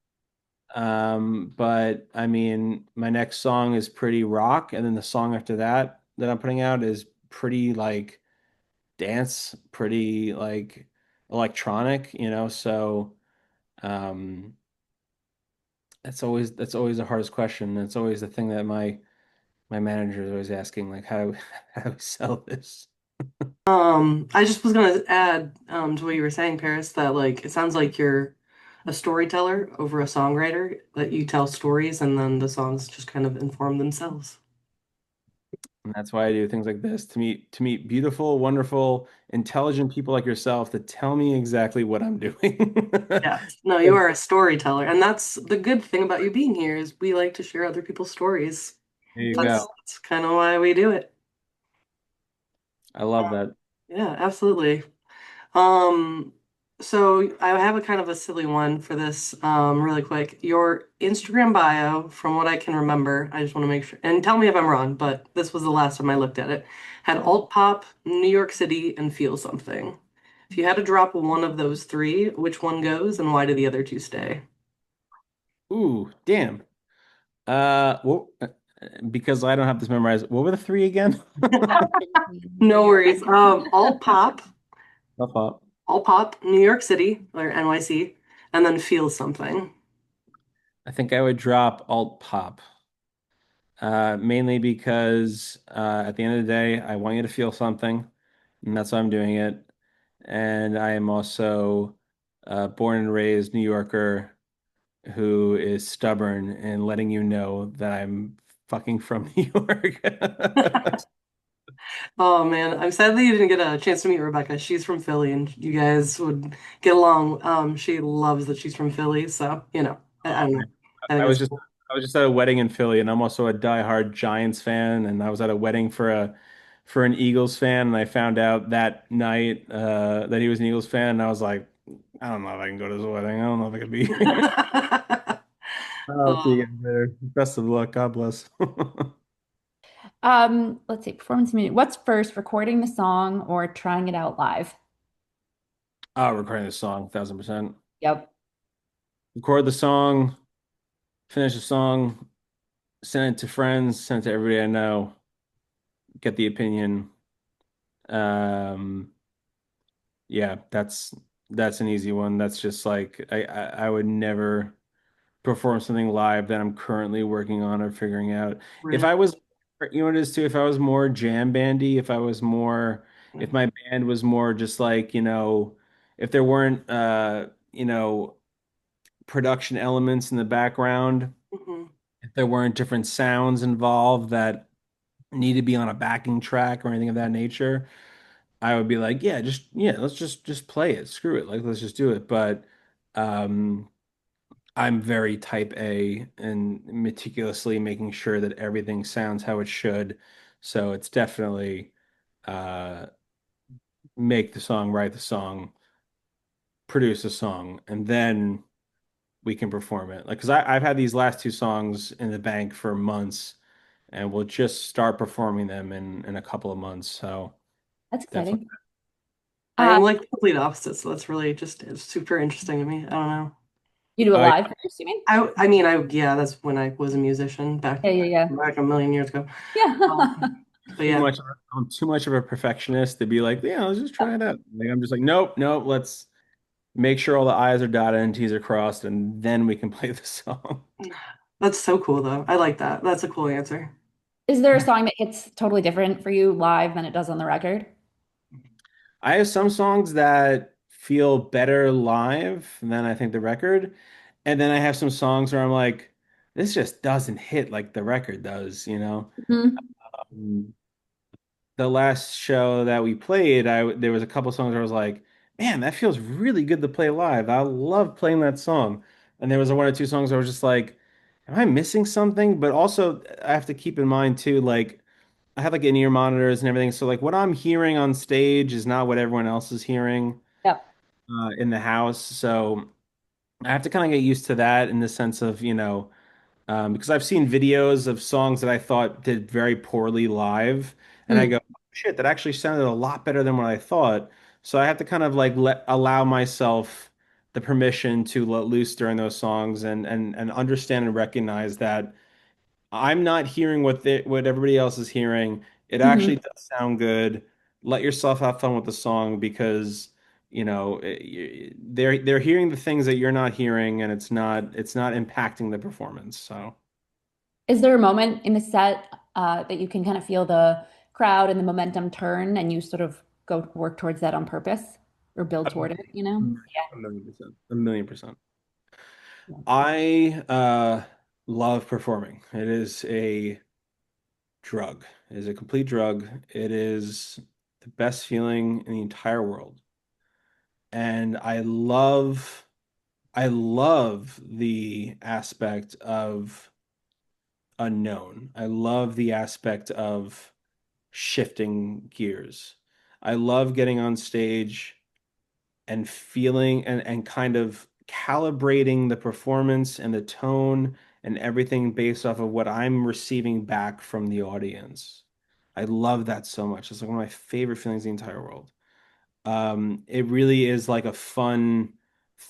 B: But I mean, my next song is pretty rock, and then the song after that that I'm putting out is pretty like dance, pretty like electronic, so um that's always the hardest question. That's always the thing that my manager is always asking, like how do we sell this?
A: I just was gonna add to what you were saying, Paris, that like it sounds like you're a storyteller over a songwriter, that you tell stories and then the songs just kind of inform themselves.
B: And that's why I do things like this to meet beautiful, wonderful, intelligent people like yourself that tell me exactly what I'm doing.
A: Yes. No, you are a storyteller, and that's the good thing about you being here is we like to share other people's stories.
B: There you
A: That's
B: go.
A: that's kind of why we do it.
B: I love that.
A: Yeah, absolutely. Um, so I have a kind of a silly one for this, really quick. Your Instagram bio, from what I can remember, I just want to make sure, and tell me if I'm wrong, but this was the last time I looked at it, had alt pop, New York City, and feel something. If you had to drop one of those three, which one goes and why do the other two stay?
B: Ooh, damn. Well, because I don't have this memorized. What were the three again?
C: New
A: No
C: York.
A: worries.
B: Pop up.
A: Alt pop, New York City or NYC, and then feel something.
B: I think I would drop alt pop. Mainly because at the end of the day, I want you to feel something, and that's why I'm doing it. And I am also a born and raised New Yorker who is stubborn and letting you know that I'm fucking from New York.
A: Oh man, I'm sad that you didn't get a chance to meet Rebecca. She's from Philly and you guys would get along. She loves that she's from Philly, so I don't know. I think
B: I
A: it's
B: was just
A: cool.
B: I was just at a wedding in Philly, and I'm also a diehard Giants fan. And I was at a wedding for an Eagles fan, and I found out that night that he was an Eagles fan, and I was like, I don't know if I can go to this wedding. I don't know if I could be here. I'll see you
A: Um,
B: guys later. Best of luck. God bless.
C: Let's see, performance meeting. What's first, recording the song or trying it out live?
B: Recording this song, 1000%.
C: Yep.
B: Record the song, finish the song, send it to friends, send it to everybody I know, get the opinion. Um, yeah, that's an easy one. That's just like I would never perform something live that I'm currently working on or figuring out. If
A: really.
B: I was, you know what it is too, if I was more jam bandy, if my band was more just like, if there weren't, production elements in the background,
A: Mhm.
B: if there weren't different sounds involved that need to be on a backing track or anything of that nature, I would be like, yeah, let's just play it. Screw it. Like let's just do it. But um I'm very type A and meticulously making sure that everything sounds how it should. So it's definitely uh make the song, write the song, produce a song, and then we can perform it. Like, because I've had these last two songs in the bank for months, and we'll just start performing them in a couple of months. So
C: That's
B: definitely.
C: exciting.
A: I
C: Uh,
A: am like the complete opposite, so that's really just it's super interesting to me. I don't know.
C: you do a
B: Oh,
C: live first, you mean?
A: I mean, yeah, that's when I was a musician back
C: Yeah, yeah, yeah.
A: back a million years ago.
C: Yeah.
A: But
B: too
A: yeah.
B: much. I'm too much of a perfectionist to be like, yeah, let's just try it out. Like, I'm just like, nope, nope. Let's make sure all the I's are dotted and T's are crossed, and then we can play the song.
A: That's so cool though. I like that. That's a cool answer.
C: Is there a song that hits totally different for you live than it does on the record?
B: I have some songs that feel better live than I think the record, and then I have some songs where I'm like, this just doesn't hit like the record does.
C: Mhm.
B: Um, the last show that we played, there was a couple songs where I was like, man, that feels really good to play live. I love playing that song. And there was one or two songs where I was just like, am I missing something? But also, I have to keep in mind too, like I have like in-ear monitors and everything. So like what I'm hearing on stage is not what everyone else is hearing
C: Yep.
B: in the house. So I have to kind of get used to that in the sense of, because I've seen videos of songs that I thought did very poorly live, and I
C: Mm.
B: go, shit, that actually sounded a lot better than what I thought. So I have to kind of like allow myself the permission to let loose during those songs and understand and recognize that I'm not hearing what everybody else is hearing. It actually
C: Mhm.
B: does sound good. Let yourself have fun with the song because they're hearing the things that you're not hearing, and it's not impacting the performance. So.
C: Is there a moment in the set that you can kind of feel the crowd and the momentum turn and you sort of go work towards that on purpose or build
B: A
C: toward it, you know?
B: million, a million percent. A million percent.
C: Yeah.
B: I love performing. It is a drug. It is a complete drug. It is the best feeling in the entire world. And I love the aspect of unknown. I love the aspect of shifting gears. I love getting on stage and feeling and kind of calibrating the performance and the tone and everything based off of what I'm receiving back from the audience. I love that so much. It's like one of my favorite feelings in the entire world. It really is like a fun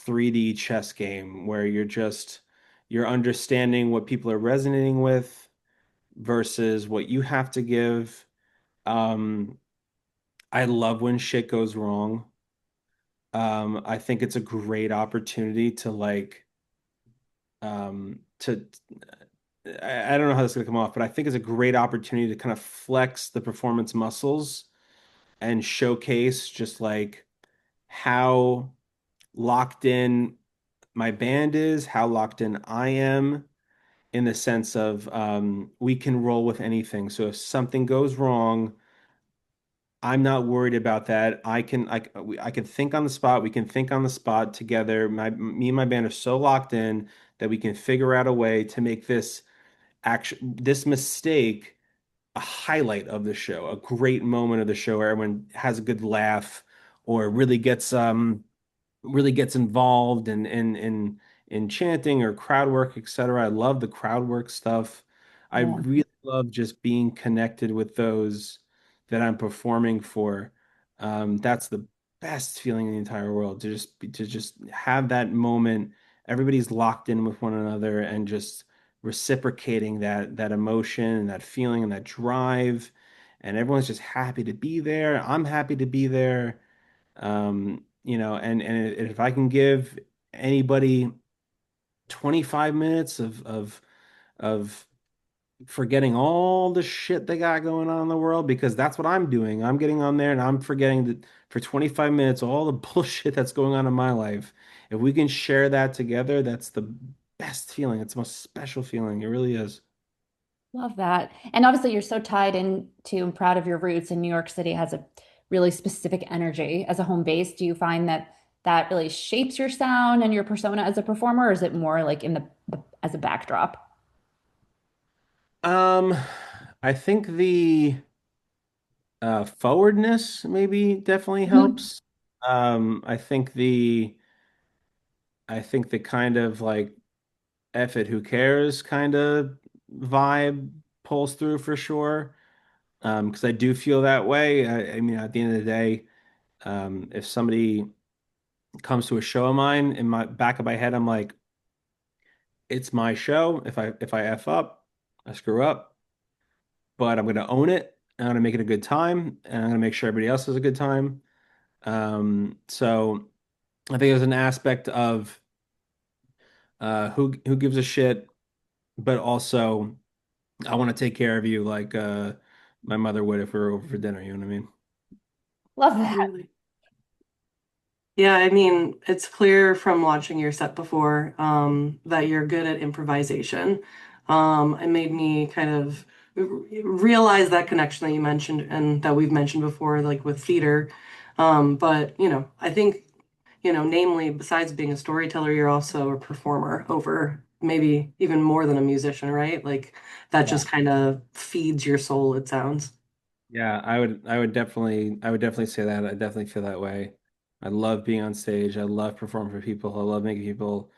B: 3D chess game where you're understanding what people are resonating with versus what you have to give. Um, I love when shit goes wrong. I think it's a great opportunity to to I don't know how this is gonna come off, but I think it's a great opportunity to kind of flex the performance muscles and showcase just like how locked in my band is, how locked in I am in the sense of we can roll with anything. So if something goes wrong, I'm not worried about that. I can think on the spot. We can think on the spot together. Me and my band are so locked in that we can figure out a way to make this mistake a highlight of the show, a great moment of the show where everyone has a good laugh or really gets involved in chanting or crowd work, etc. I love the crowd work stuff. I
C: Yeah.
B: really love just being connected with those that I'm performing for. That's the best feeling in the entire world to just have that moment. Everybody's locked in with one another and just reciprocating that emotion and that feeling and that drive. And everyone's just happy to be there. I'm happy to be there. And if I can give anybody 25 minutes of forgetting all the shit they got going on in the world, because that's what I'm doing. I'm getting on there and I'm forgetting that for 25 minutes all the bullshit that's going on in my life. If we can share that together, that's the best feeling. It's the most special feeling. It really is.
C: Love that. And obviously, you're so tied into and proud of your roots, and New York City has a really specific energy as a home base. Do you find that that really shapes your sound and your persona as a performer, or is it more like in the as a backdrop?
B: Um, I think the forwardness maybe definitely
C: Mhm.
B: helps. I think the kind of like F it, who cares kind of vibe pulls through for sure. Because I do feel that way. I mean, at the end of the day, if somebody comes to a show of mine, in my back of my head, I'm like, it's my show. If I F up, I screw up, but I'm gonna own it. I'm gonna make it a good time, and I'm gonna make sure everybody else has a good time. So I think there's an aspect of who gives a shit, but also I want to take care of you like my mother would if we were over for dinner. You know what I mean?
C: Love that.
A: Really. Yeah, I mean, it's clear from watching your set before that you're good at improvisation. It made me kind of realize that connection that you mentioned and that we've mentioned before, like with theater. But, I think, namely, besides being a storyteller, you're also a performer over maybe even more than a musician, right? Like that
C: Yeah.
A: just kind of feeds your soul, it sounds.
B: Yeah, I would definitely say that. I definitely feel that way. I love being on stage. I love performing for people. I love making people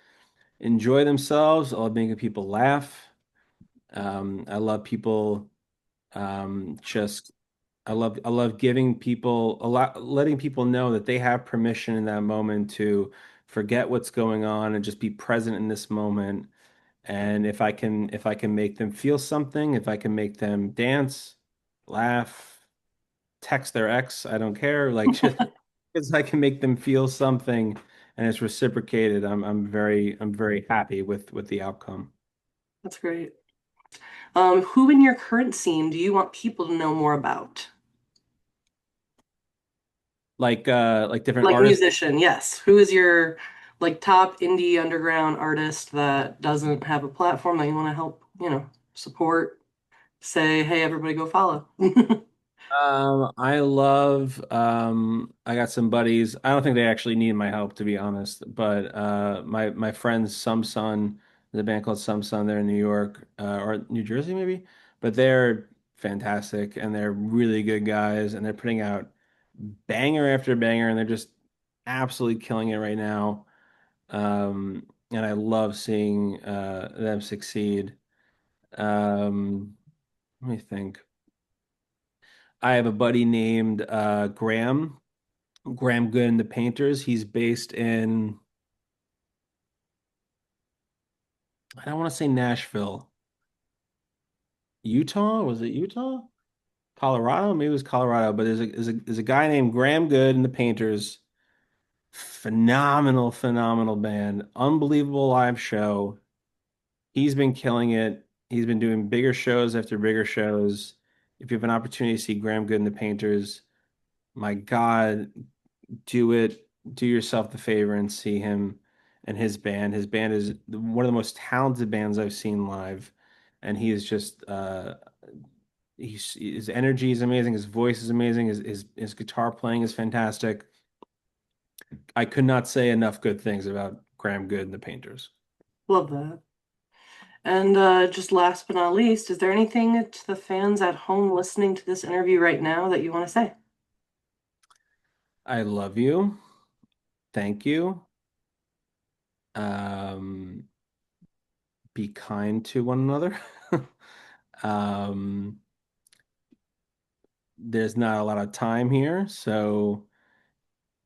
B: enjoy themselves. I love making people laugh. I love people just I love giving people a lot, letting people know that they have permission in that moment to forget what's going on and just be present in this moment. And if I can make them feel something, if I can make them dance, laugh, text their ex, I don't care. Like just because I can make them feel something and it's reciprocated, I'm very happy with the outcome.
A: That's great. Who in your current scene do you want people to know more about?
B: Like different
A: Like
B: artists.
A: musician, yes. Who is your like top indie underground artist that doesn't have a platform that you want to help, support? Say, hey, everybody go follow.
B: I love I got some buddies. I don't think they actually need my help to be honest, but my friends Some Sun, the band called Some Sun, they're in New York or New Jersey maybe, but they're fantastic and they're really good guys and they're putting out banger after banger and they're just absolutely killing it right now. And I love seeing them succeed. Let me think. I have a buddy named Graham Good and the Painters. He's based in, I don't want to say Nashville, Utah. Was it Utah? Colorado? Maybe it was Colorado. But there's a guy named Graham Good and the Painters. Phenomenal, phenomenal band. Unbelievable live show. He's been killing it. He's been doing bigger shows after bigger shows. If you have an opportunity to see Graham Good and the Painters, my God, do it, do yourself the favor and see him and his band. His band is one of the most talented bands I've seen live, and he is just his energy is amazing, his voice is amazing, his guitar playing is fantastic. I could not say enough good things about Graham Good and the Painters.
A: Love that. And just last but not least, is there anything to the fans at home listening to this interview right now that you want to say?
B: I love you. Thank you. Um, be kind to one another. Um, there's not a lot of time here, so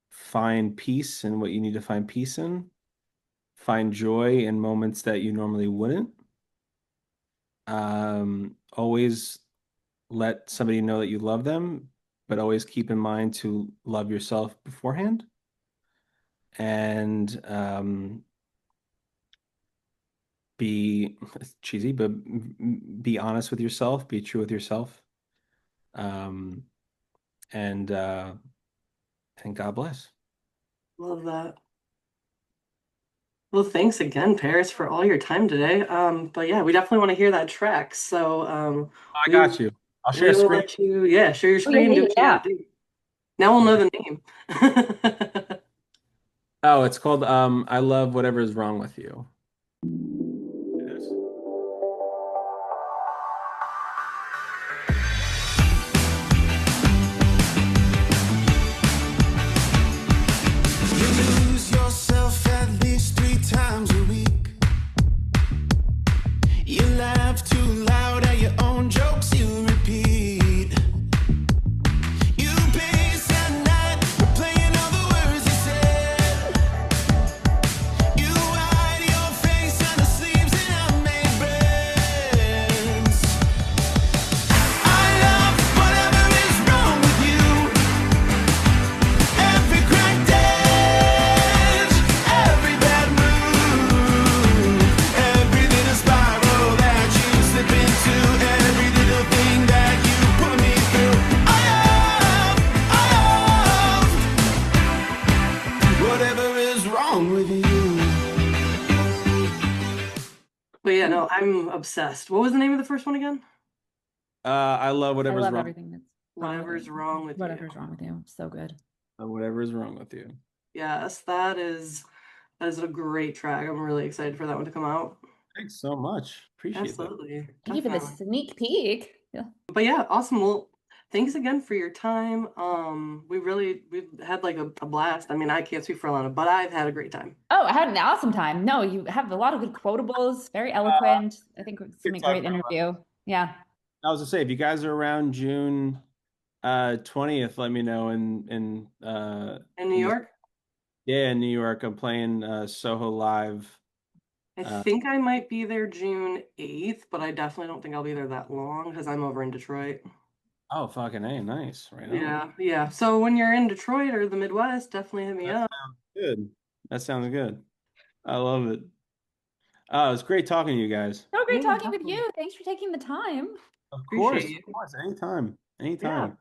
B: find peace in what you need to find peace in. Find joy in moments that you normally wouldn't. Always let somebody know that you love them, but always keep in mind to love yourself beforehand. And be cheesy, but be honest with yourself, be true with yourself. Um, and God bless.
A: Love that. Well, thanks again, Paris, for all your time today. But yeah, we definitely want to hear that track. So
B: I
A: we
B: got you. I'll share
A: we
B: a
A: will
B: screen.
A: let you, yeah, share your
C: Oh, yeah,
A: screen, do
C: yeah,
A: what you
C: yeah.
A: got to do. Now we'll know
B: Okay.
A: the name.
B: Oh, it's called I Love Whatever Is Wrong with You. It is.
D: You lose yourself at least 3 times a week. You laugh too loud at your own jokes you repeat. You pace at night, replaying all the words you said. You hide your face under sleeves and unmade beds. I love whatever is wrong with you. Every cracked edge, every bad move, every little spiral that you slip into, every little thing that you put me through. I love whatever is wrong with you.
A: But yeah, no, I'm obsessed. What was the name of the first one again?
B: I love
C: I
B: whatever's
C: love
B: wrong.
C: everything that's wrong with
A: Whatever's
C: you.
A: wrong with you.
C: Whatever's wrong with you. So good.
B: Whatever is wrong with you.
A: Yes, that is a great track. I'm really excited for that one to come out.
B: Thanks so much. Appreciate that.
A: Absolutely.
C: Thank you for the
A: Definitely.
C: sneak peek. Yeah.
A: But yeah, awesome. Well, thanks again for your time. We've had like a blast. I mean, I can't speak for Ilana, but I've had a great time.
C: Oh, I had an awesome time. No, you have a lot of good quotables, very eloquent. I think it's gonna be a
B: TikTok.
C: great interview. Yeah.
B: I was gonna say, if you guys are around June 20th, let me know
A: In New
B: in the
A: York?
B: yeah, in New York. I'm playing SoHo Live.
A: I
B: Uh
A: think I might be there June 8th, but I definitely don't think I'll be there that long because I'm over in Detroit.
B: oh, fucking A, nice. Right on.
A: Yeah, yeah. So when you're in Detroit or the Midwest, definitely hit me
B: That
A: up.
B: sounds good. That sounds good. I love it. Oh, it's great talking to you guys.
C: So great
A: Yeah,
C: talking with
A: definitely.
C: you. Thanks for taking the time.
B: Of
A: Appreciate
B: course, of
A: you.
B: course. Anytime.
A: Yeah.
B: Anytime.